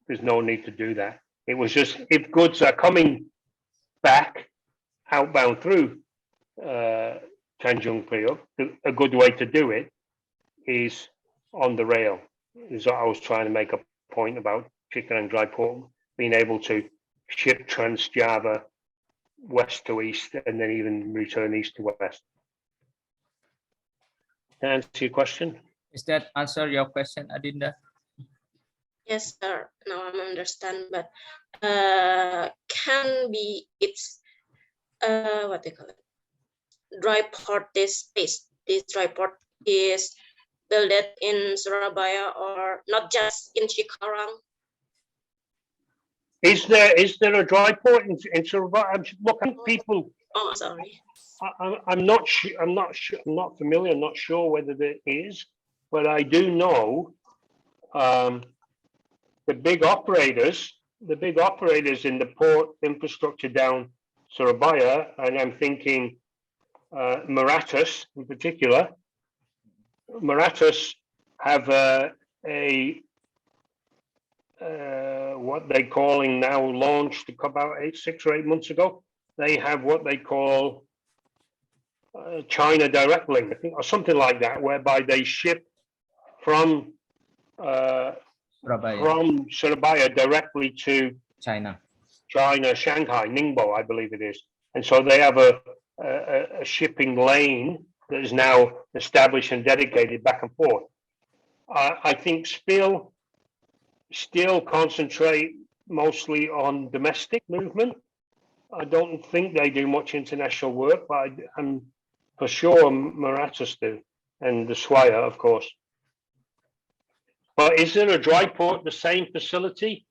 There's no need to do that. It was just, if goods are coming back outbound through Tanjung Priok, a good way to do it is on the rail. Is what I was trying to make a point about Cikarang dry port being able to ship trans-Java west to east and then even return east to west. Can I answer your question? Is that answer your question, Adinda? Yes, sir. Now I understand, but can be it's what they call it, dry port. This dry port is built in Surabaya or not just in Cikarang. Is there a dry port in Surabaya? Look, I think people. Oh, sorry. I'm not sure. I'm not familiar. I'm not sure whether there is, but I do know the big operators in the port infrastructure down Surabaya, and I'm thinking Marathas in particular. Marathas have what they calling now launched about 6 or 8 months ago. They have what they call China direct link, I think, or something like that, whereby they ship from Surabaya directly to China, Shanghai, Ningbo, I believe it is. And so they have a shipping lane that is now established and dedicated back and forth. I think still concentrate mostly on domestic movement. I don't think they do much international work, but I'm for sure Marathas do, and the Swire, of course. But is there a dry port, the same facility?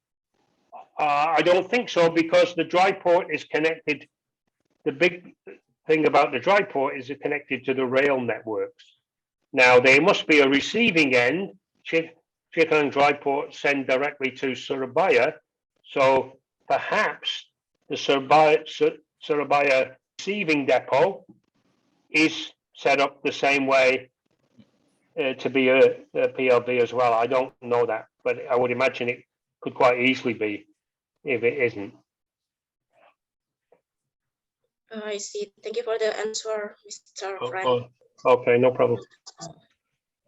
I don't think so, because the dry port is connected. The big thing about the dry port is it's connected to the rail networks. Now, there must be a receiving end. Cikarang dry port send directly to Surabaya. So perhaps the Surabaya receiving depot is set up the same way to be a PLB as well. I don't know that, but I would imagine it could quite easily be if it isn't. I see. Thank you for the answer, Mr. Frank. Okay, no problem.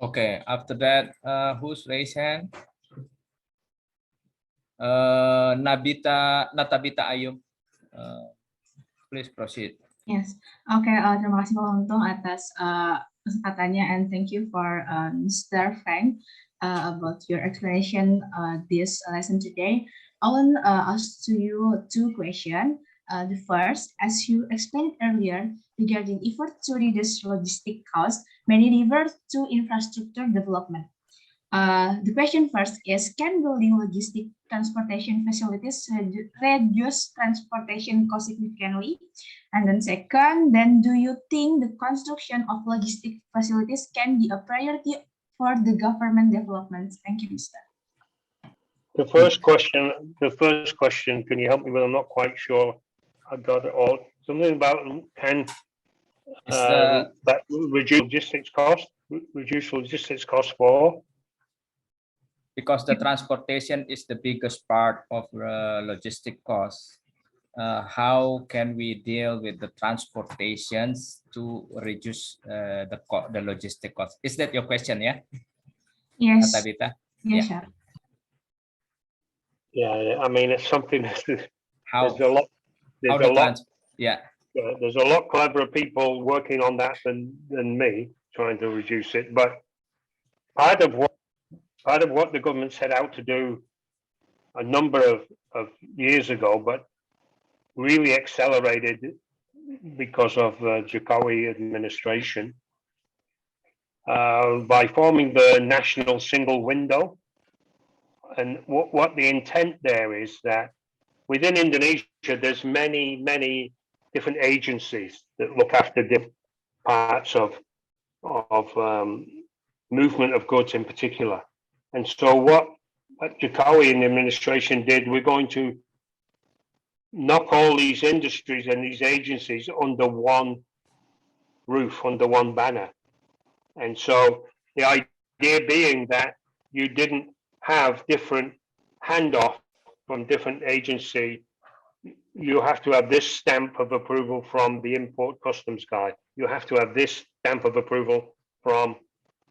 Okay, after that, who's raised hand? Natabita Ayub. Please proceed. Yes, oke. Terima kasih Pak Untung atas kesempatannya, and thank you for Mr. Frank about your explanation this lesson today. I want to ask to you 2 questions. The first, as you explained earlier regarding effort to reduce logistic costs, many refer to infrastructure development. The question first is, can building logistic transportation facilities reduce transportation costs significantly? And then second, then do you think the construction of logistic facilities can be a priority for the government development? Thank you, Mr. The first question, can you help me with? I'm not quite sure I got it all. Something about can that reduce logistics costs for? Because the transportation is the biggest part of logistic costs. how can we deal with the transportations to reduce the logistic cost? Is that your question? Yeah, Yes. Tabitha? Yes, Yeah. Chef. Yeah, I mean, it's something there's How a lot. how There's the a lot. yeah. There's a lot cleverer people working on that than me trying to reduce it. But part of what the government set out to do a number of years ago, but really accelerated because of the Jokowi administration, by forming the national single window. And what the intent there is that within Indonesia, there's many different agencies that look after different parts of movement of goods in particular. And so what Jokowi and the administration did, we're going to knock all these industries and these agencies under one roof, under one banner. And so the idea being that you didn't have different handoff from different agency. You have to have this stamp of approval from the import customs guy. You have to have this stamp of approval from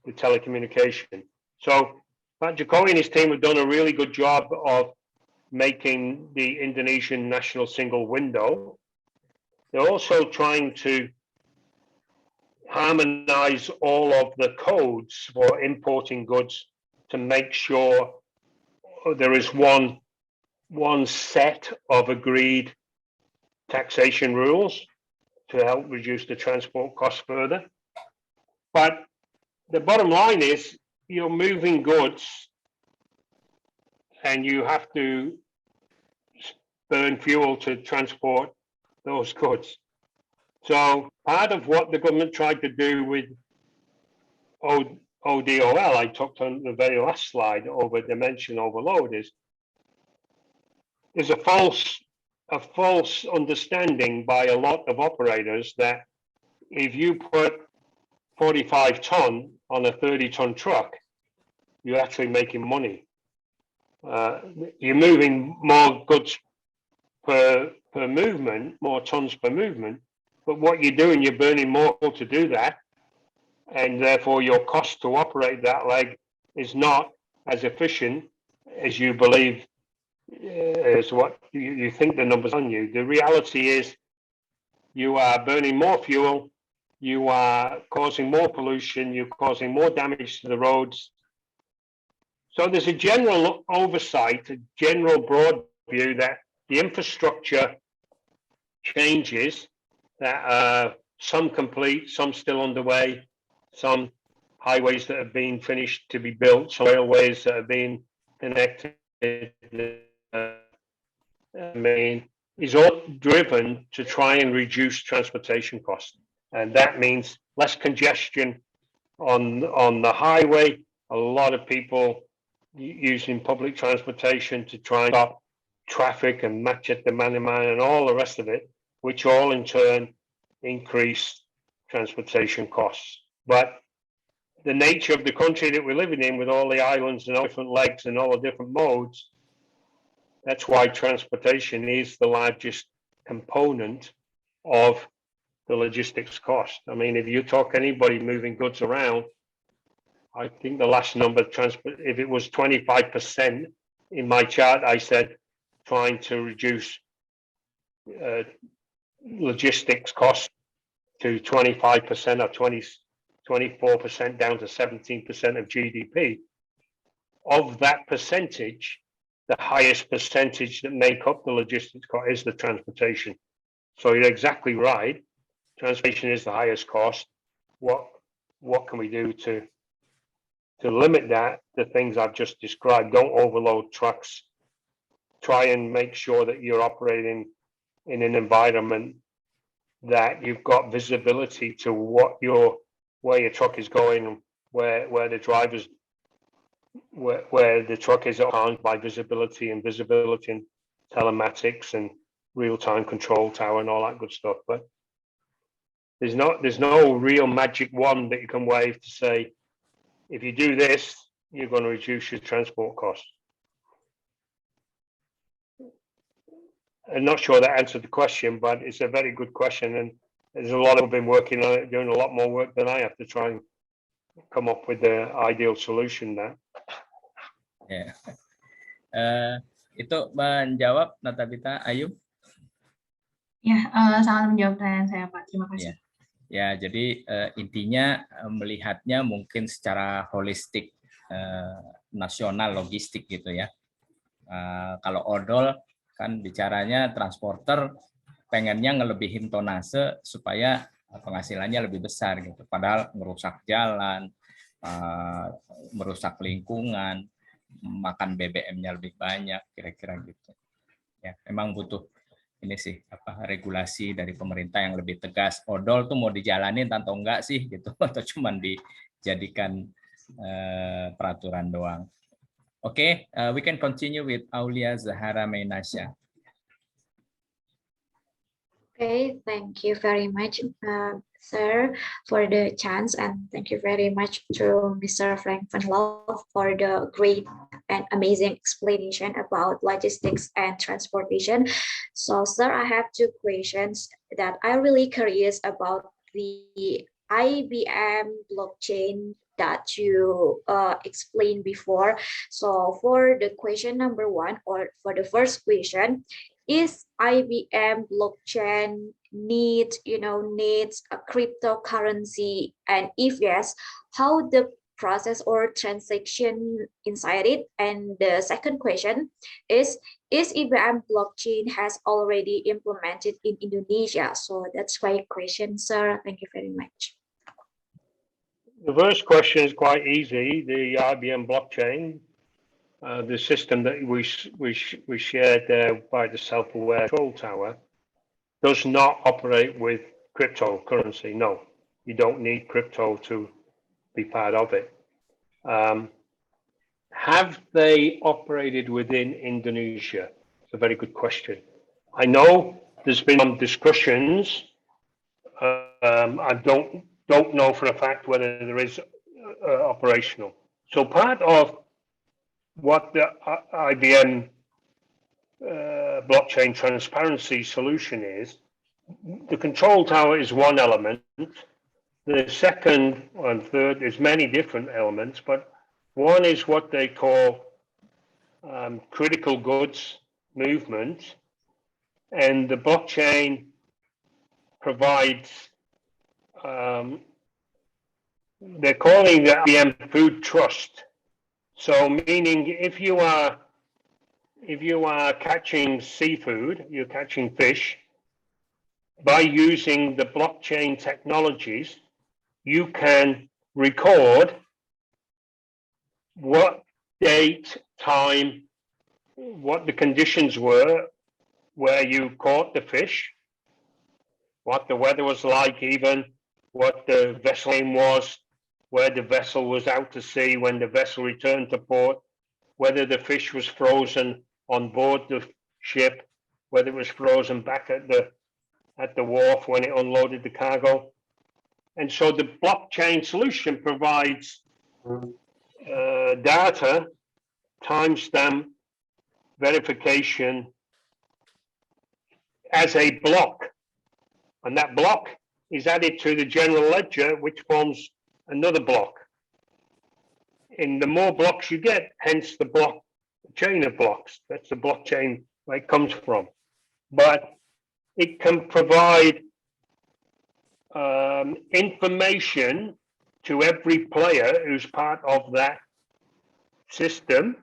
the telecommunication. So Pat Jokowi and his team have done a really good job of making the Indonesian national single window. They're also trying to harmonize all of the codes for importing goods to make sure there is one set of agreed taxation rules to help reduce the transport costs further. But the bottom line is you're moving goods and you have to burn fuel to transport those goods. So part of what the government tried to do with ODOL, I talked on the very last slide over dimension overload, is a false understanding by a lot of operators that if you put 45 ton on a 30-ton truck, you're actually making money. You're moving more goods per movement, more tons per movement, but what you're doing, you're burning more to do that, and therefore your cost to operate that leg is not as efficient as you believe, as what you think the numbers on you. The reality is you are burning more fuel, you are causing more pollution, you're causing more damage to the roads. So there's a general oversight, a general broad view that the infrastructure changes, that are some complete, some still underway, some highways that have been finished to be built, some railways that have been connected. I mean, is all driven to try and reduce transportation costs. And that means less congestion on the highway, a lot of people using public transportation to try and stop traffic and macet the man and all the rest of it, which all in turn increase transportation costs. But the nature of the country that we're living in, with all the islands and all different legs and all the different modes, that's why transportation is the largest component of the logistics cost. I mean, if you talk anybody moving goods around, I think the last number transport, if it was 25% in my chart, I said trying to reduce logistics costs to 25% or 24% down to 17% of GDP. Of that percentage, the highest percentage that make up the logistics cost is the transportation. So you're exactly right. Transportation is the highest cost. What can we do to limit that? The things I've just described. Don't overload trucks. Try and make sure that you're operating in an environment that you've got visibility to where your truck is going, where the drivers, where the truck is on by visibility and telematics and real-time control tower and all that good stuff. But there's no real magic wand that you can wave to say, if you do this, you're going to reduce your transport costs. I'm not sure that answered the question, but it's a very good question, and there's a lot of people been working on it, doing a lot more work than I have to try and come up with the ideal solution now. Ya. Itu menjawab Natabita, Ayu? Ya, sangat menjawab pertanyaan saya, Pak. Terima kasih. Ya, jadi intinya melihatnya mungkin secara holistik, nasional, logistik gitu ya. Kalau odol kan bicaranya transporter pengennya ngelebihin tonase supaya penghasilannya lebih besar gitu. Padahal merusak jalan, merusak lingkungan, makan BBM-nya lebih banyak, kira-kira gitu. Ya, memang butuh ini sih regulasi dari pemerintah yang lebih tegas. Odol tuh mau dijalanin atau enggak sih gitu, atau cuman dijadikan peraturan doang. Okay, we can continue with Aulia Zahara Mainasya. Okay, thank you very much, sir, for the chance, and thank you very much to Mr. Frank Van Loof for the great and amazing explanation about logistics and transportation. So, sir, I have two questions that I'm really curious about the IBM blockchain that you explained before. So, for the question number one, or for the first question, is IBM blockchain needs a cryptocurrency, and if yes, how the process or transaction inside it? And the second question is IBM blockchain has already implemented in Indonesia? So that's my question, sir. Thank you very much. The first question is quite easy. The IBM blockchain, the system that we shared there by the self-aware control tower, does not operate with cryptocurrency. No, you don't need crypto to be part of it. Have they operated within Indonesia? It's a very good question. I know there's been some discussions. I don't know for a fact whether there is operational. So part of what the IBM blockchain transparency solution is, the control tower is one element. The second and third is many different elements, but one is what they call critical goods movement, and the blockchain provides, they're calling the IBM Food Trust. So meaning if you are catching seafood, you're catching fish, by using the blockchain technologies, you can record what date, time, what the conditions were, where you caught the fish, what the weather was like, even what the vessel name was, where the vessel was out to sea when the vessel returned to port, whether the fish was frozen on board the ship, whether it was frozen back at the wharf when it unloaded the cargo. And so the blockchain solution provides data, timestamp, verification as a block. And that block is added to the general ledger, which forms another block. And the more blocks you get, hence the chain of blocks. That's the blockchain where it comes from. But it can provide information to every player who's part of that system,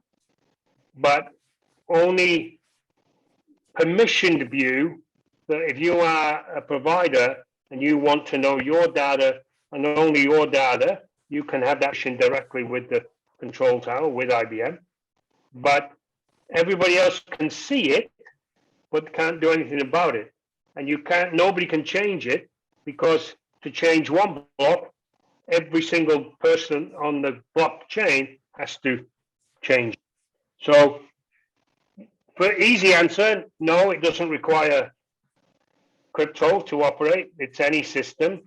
but only permissioned view, that if you are a provider and you want to know your data and only your data, you can have that directly with the control tower, with IBM. But everybody else can see it, but can't do anything about it. And nobody can change it, because to change one block, every single person on the blockchain has to change. So for easy answer, no, it doesn't require crypto to operate. It's any system.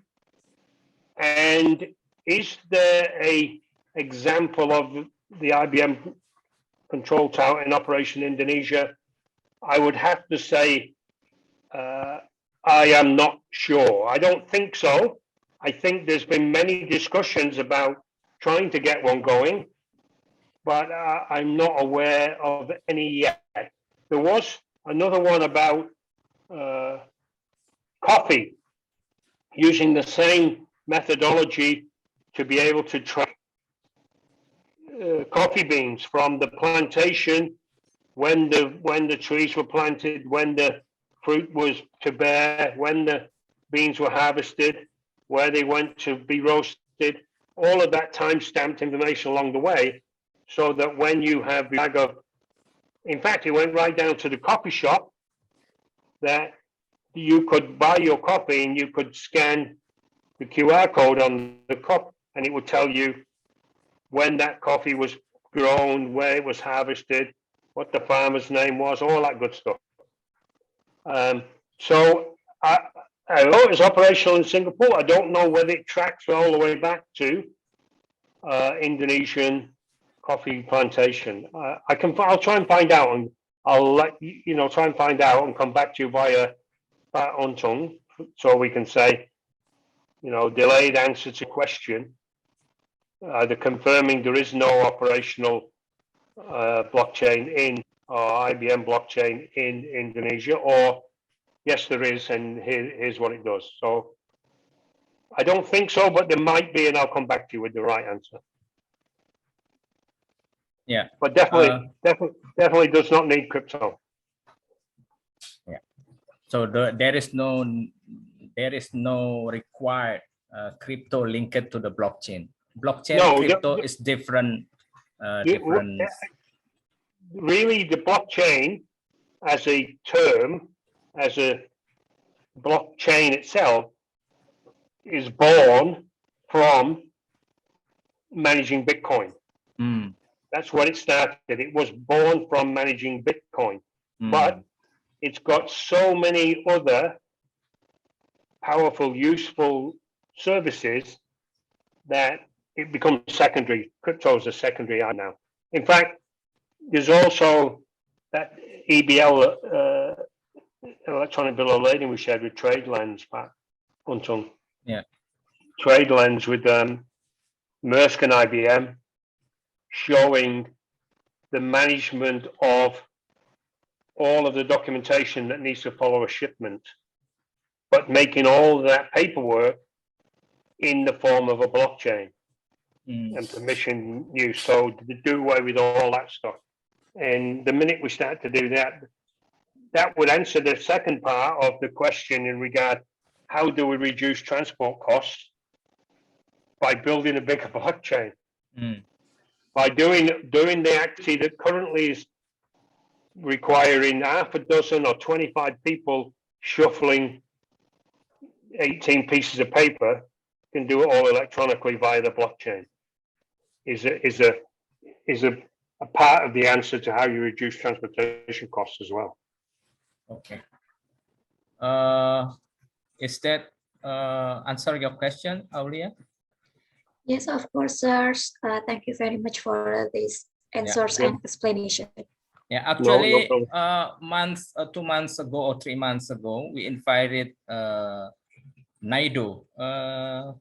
And is there a example of the IBM control tower in operation in Indonesia? I would have to say I am not sure. I don't think so. I think there's been many discussions about trying to get one going, but I'm not aware of any yet. There was another one about coffee, using the same methodology to be able to track coffee beans from the plantation, when the trees were planted, when the fruit was to bear, when the beans were harvested, where they went to be roasted, all of that time-stamped information along the way, so that when you have a bag of, in fact, it went right down to the coffee shop, that you could buy your coffee and you could scan the QR code on the cup, and it would tell you when that coffee was grown, where it was harvested, what the farmer's name was, all that good stuff. So I know it's operational in Singapore. I don't know whether it tracks all the way back to Indonesian coffee plantation. I'll try and find out, and I'll let you know, try and find out and come back to you via Ontong, so we can say, you know, delayed answer to question, either confirming there is no operational blockchain in or IBM blockchain in Indonesia, or yes, there is, and here's what it does. So I don't think so, but there might be, and I'll come back to you with the right answer. Yeah, but definitely does not need crypto. Yeah. So there is no required crypto linked to the blockchain. Blockchain No, crypto is different. Really, the blockchain as a term, as a blockchain itself, is born from managing Bitcoin. Mm. That's what it started. It was born from managing Bitcoin, but it's got so many other powerful, useful services that it becomes secondary. Crypto is a secondary item now. In fact, there's also that EBL electronic bill of lading we shared with TradeLens, Pat Untung. Yeah. TradeLens with Maersk and IBM, showing the management of all of the documentation that needs to follow a shipment, but making all that paperwork in the form of a blockchain and permission use. So to do away with all that stuff. And the minute we start to do that, that would answer the second part of the question in regard, how do we reduce transport costs? By building a bigger blockchain. By doing the activity that currently is requiring half a dozen or 25 people shuffling 18 pieces of paper, can do it all electronically via the blockchain. Is a part of the answer to how you reduce transportation costs as well. Okay. Is that answer your question, Aulia? Yes, of course, sir. Thank you very much for this answers and explanation. Yeah, actually, no 2 months ago or 3 months ago, we invited Naido,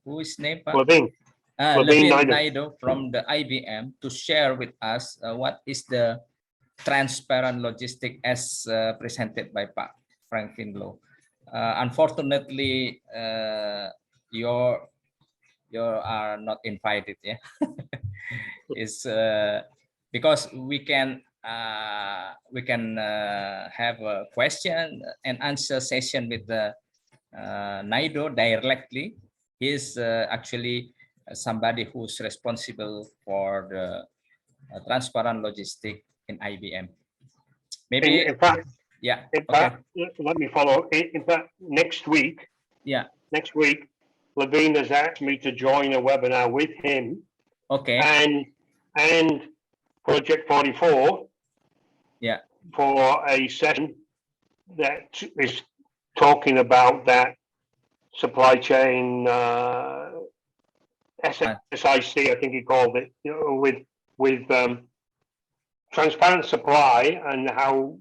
who is name? Levine Naido from the IBM to share with us what is the transparent logistic as presented by Pak Frank Finlow. Unfortunately, you are not invited, yeah. It's because we can have a question and answer session with the Naido directly. He's actually somebody who's responsible for the transparent logistic in IBM. Maybe in fact, yeah. Let me follow. In fact, next week, Levine has asked me to join a webinar with him. Okay. And Project 44. Yeah. For a session that is talking about that supply chain SSIC, I think he called it, you know, with transparent supply, and how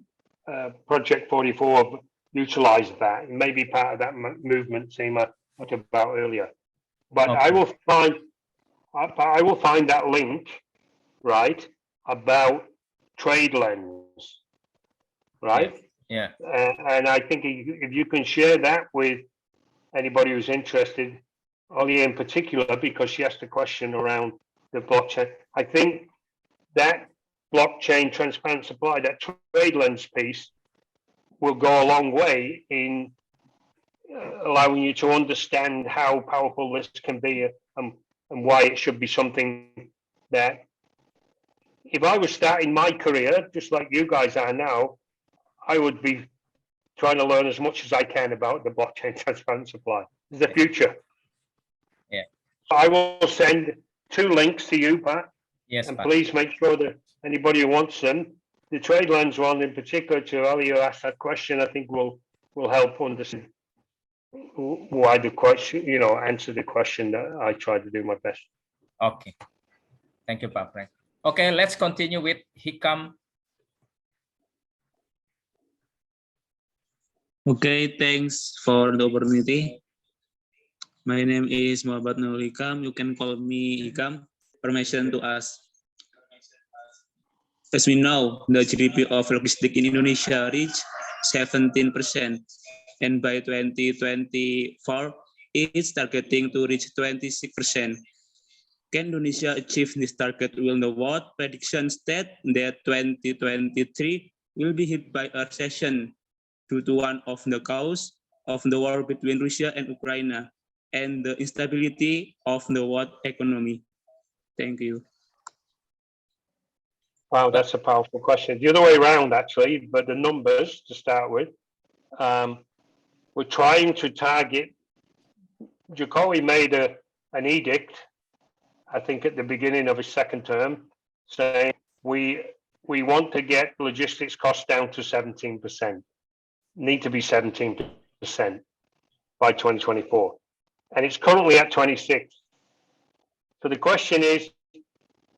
Project 44 utilize that. Maybe part of that movement team I talked about earlier. But Okay. I will find that link, right, about trade lens, right? Yeah. And I think if you can share that with anybody who's interested, Ollie in particular, because she asked a question around the blockchain. I think that blockchain transparent supply, that trade lens piece, will go a long way in allowing you to understand how powerful this can be and why it should be something that, if I was starting my career, just like you guys are now, I would be trying to learn as much as I can about the blockchain transparent supply. It's the future. Yeah. So I will send 2 links to you, Pat. Yes, And Pak. please make sure that anybody who wants them, the trade lens one in particular, to Ali, who asked that question, I think will help understand why the question, answer the question that I tried to do my best. Okay. Thank you, Pak Frank. Okay, let's continue with Hikam. Okay, thanks for the opportunity. My name is Muhammad Nur Hikam. You can call me Hikam. Permission to ask. As we know, the GDP of logistics in Indonesia reached 17%, and by 2024, it's targeting to reach 26%. Can Indonesia achieve this target? Will the world prediction state that 2023 will be hit by a recession due to one of the causes of the war between Russia and Ukraine and the instability of the world economy? Thank you. Wow, that's a powerful question. The other way around, actually, but the numbers to start with. We're trying to target. Jokowi made an edict, I think, at the beginning of his second term, saying we want to get logistics costs down to 17%. Need to be 17% by 2024, and it's currently at 26. So the question is,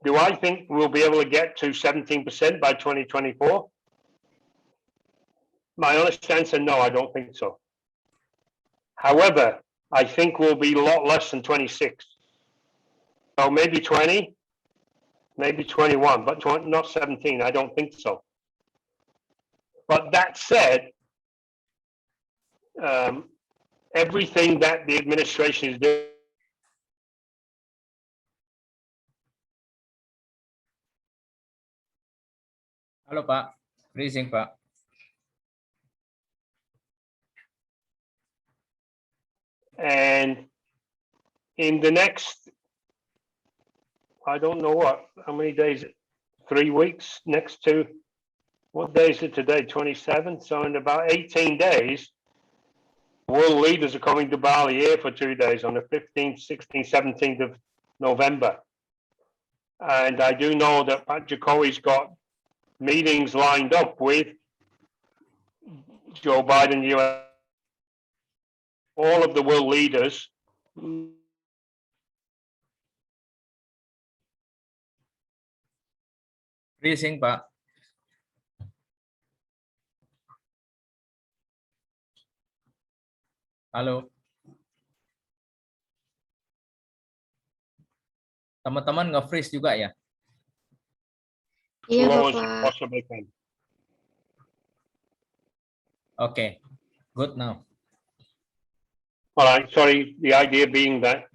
do I think we'll be able to get to 17% by 2024? My honest answer, no, I don't think so. However, I think we'll be a lot less than 26. So maybe 20, maybe 21, but not 17. I don't think so. But that said, everything that the administration is doing. Halo, Pak. Freezing, Pak. And in the next, I don't know how many days, 3 weeks, next to, what day is it today? 27. So in about 18 days, world leaders are coming to Bali here for 2 days on the 15th, 16th, 17th of November. And I do know that Pat Jokowi's got meetings lined up with Joe Biden, US, all of the world leaders. Freezing, Pak. Halo. Teman-teman nge-freeze juga ya? Iya, Slow as you Bapak. possibly can. Okay, good now. All right, sorry, the idea being that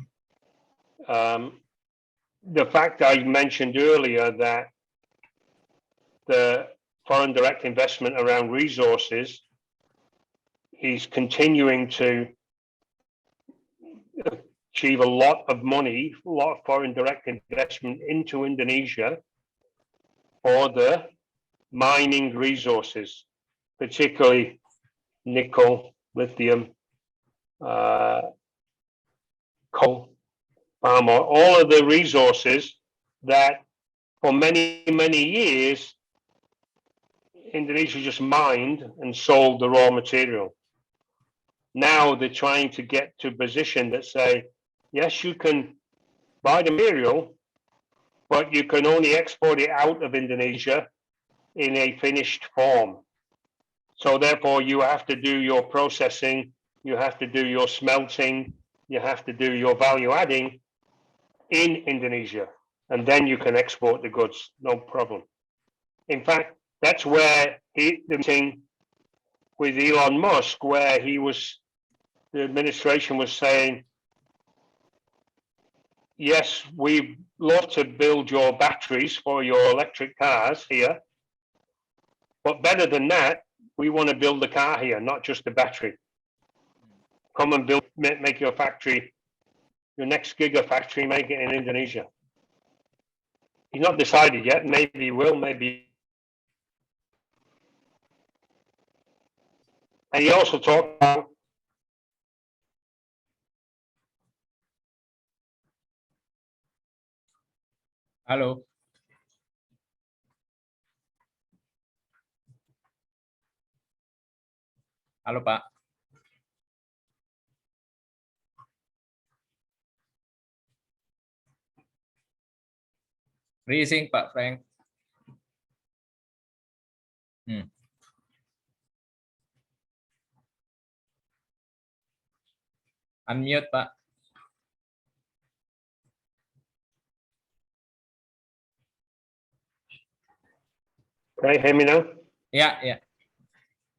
the fact I mentioned earlier that the foreign direct investment around resources is continuing to achieve a lot of money, a lot of foreign direct investment into Indonesia for the mining resources, particularly nickel, lithium, coal, palm oil, all of the resources that for many, many years, Indonesia just mined and sold the raw material. Now they're trying to get to a position that say, yes, you can buy the material, but you can only export it out of Indonesia in a finished form. So therefore, you have to do your processing, you have to do your smelting, you have to do your value adding in Indonesia, and then you can export the goods, no problem. In fact, that's where the meeting with Elon Musk, where the administration was saying, yes, we'd love to build your batteries for your electric cars here, but better than that, we want to build the car here, not just the battery. Come and make your factory, your next gigafactory, make it in Indonesia. He's not decided yet. Maybe he will, maybe. And he also talked about Halo. Halo, Pak. Freezing, Pak Frank. Unmute, Pak. can you hear me now? Yeah, yeah.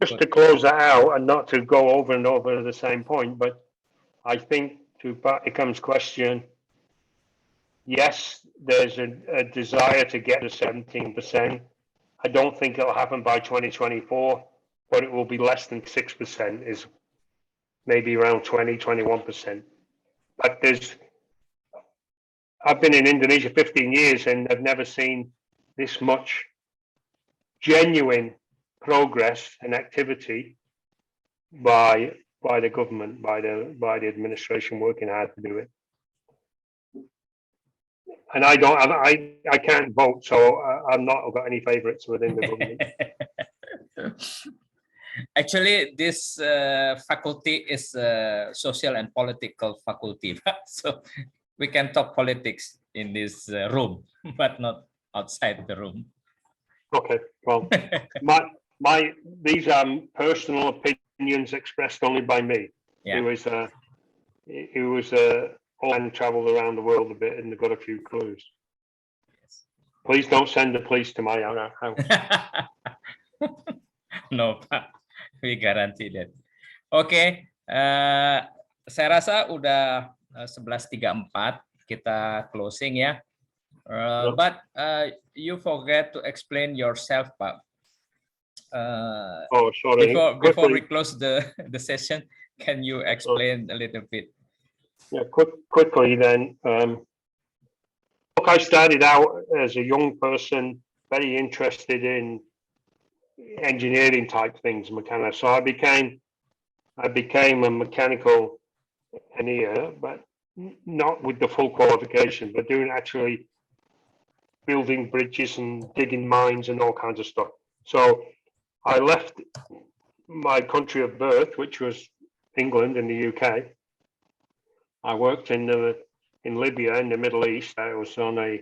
Just to close that out and not to go over and over the same point, but I think to Pat Ikam's question, yes, there's a desire to get to 17%. I don't think it'll happen by 2024, but it will be less than 6%, is maybe around 21%. But I've been in Indonesia 15 years and I've never seen this much genuine progress and activity by the government, by the administration working hard to do it. And I can't vote, so I'm not got any favorites within the government. Actually, this faculty is a social and political faculty, so we can talk politics in this room, but not outside the room. Okay, well, these are personal opinions expressed only by me. Yeah. It was and traveled around the world a bit and got a few clues. Yes. Please don't send the police to my house. No, Pak. We guarantee that. Oke, saya rasa udah 11.34 kita closing ya. But you forget to explain yourself, Pak. Oh, sorry. Before we close the session, can you explain a little bit? Yeah, quickly then. Look, I started out as a young person, very interested in engineering type things, mechanical. So I became a mechanical engineer, but not with the full qualification, but doing actually building bridges and digging mines and all kinds of stuff. So I left my country of birth, which was England in the UK. I worked in Libya in the Middle East. I was on a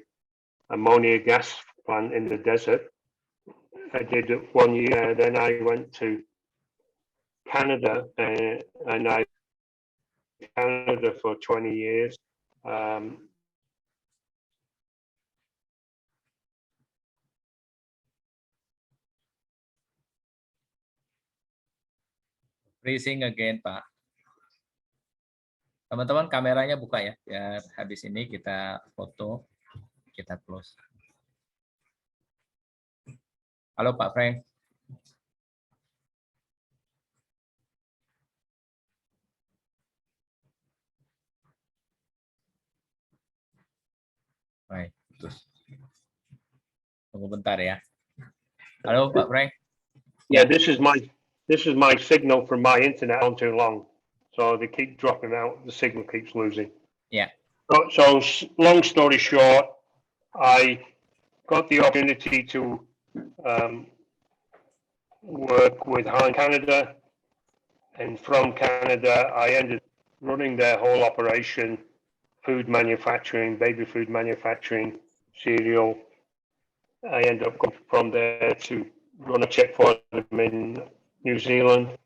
ammonia gas plant in the desert. I did it 1 year. Then I went to Canada and I Canada for 20 years. Freezing again, Pak. Teman-teman kameranya buka ya. Biar habis ini kita foto, kita close. Halo Pak Frank. Baik, terus. Tunggu bentar ya. Halo Pak Frank. Yeah, this is my signal from my internet on too long. So they keep dropping out, the signal keeps losing. Yeah. So long story short, I got the opportunity to work with Heinz Canada, and from Canada, I ended running their whole operation, food manufacturing, baby food manufacturing, cereal. I ended up going from there to run a check for them in New Zealand.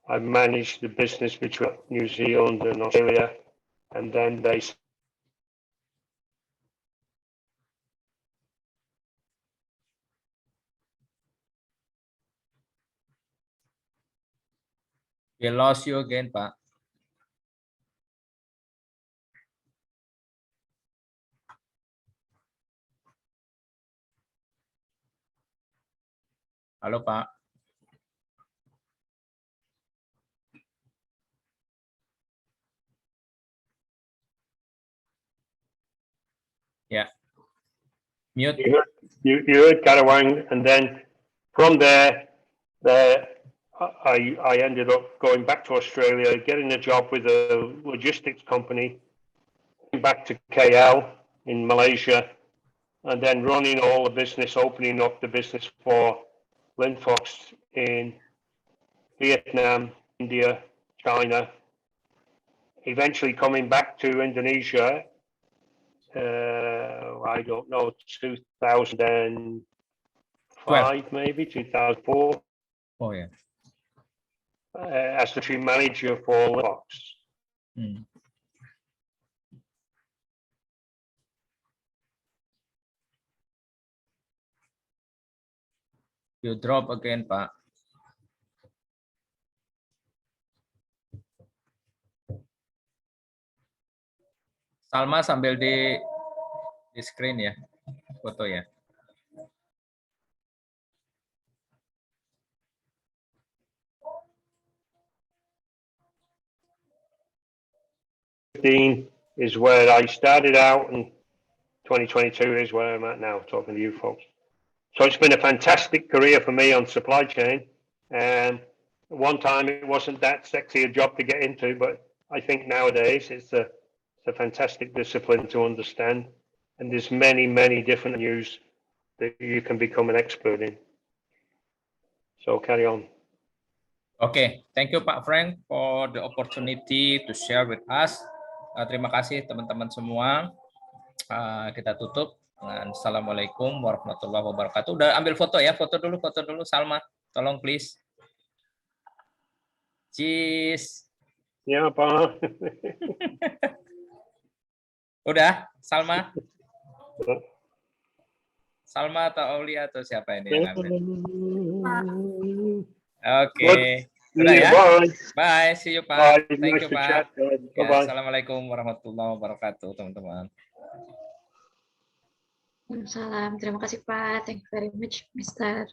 I managed the business between New Zealand and Australia, and then they We lost you again, Pak. Halo, Pak. Ya. Mute. you heard Karawang, and then from there, I ended up going back to Australia, getting a job with a logistics company, back to KL in Malaysia, and then running all the business, opening up the business for Linfox in Vietnam, India, China, eventually coming back to Indonesia. I don't know, 2005, maybe 2004. Oh ya. As the team manager for Linfox. You drop again, Pak. Salma sambil di screen ya, foto ya. Is where I started out, and 2022 is where I'm at now, talking to you folks. So it's been a fantastic career for me on supply chain. And one time it wasn't that sexy a job to get into, but I think nowadays it's a fantastic discipline to understand. And there's many, many different news that you can become an expert in. So carry on. Okay, thank you Pak Frank for the opportunity to share with us. Terima kasih teman-teman semua. Kita tutup dengan Assalamualaikum warahmatullahi wabarakatuh. Udah ambil foto ya, foto dulu Salma, tolong please. Cheese. Ya Pak. Udah, Salma. Salma atau Aulia atau siapa ini yang ambil? Oke. Udah ya. Bye. See you Pak. Thank you Pak. Ya, Assalamualaikum warahmatullahi wabarakatuh teman-teman. Salam. Terima kasih Pak. Thank you very much, Mr.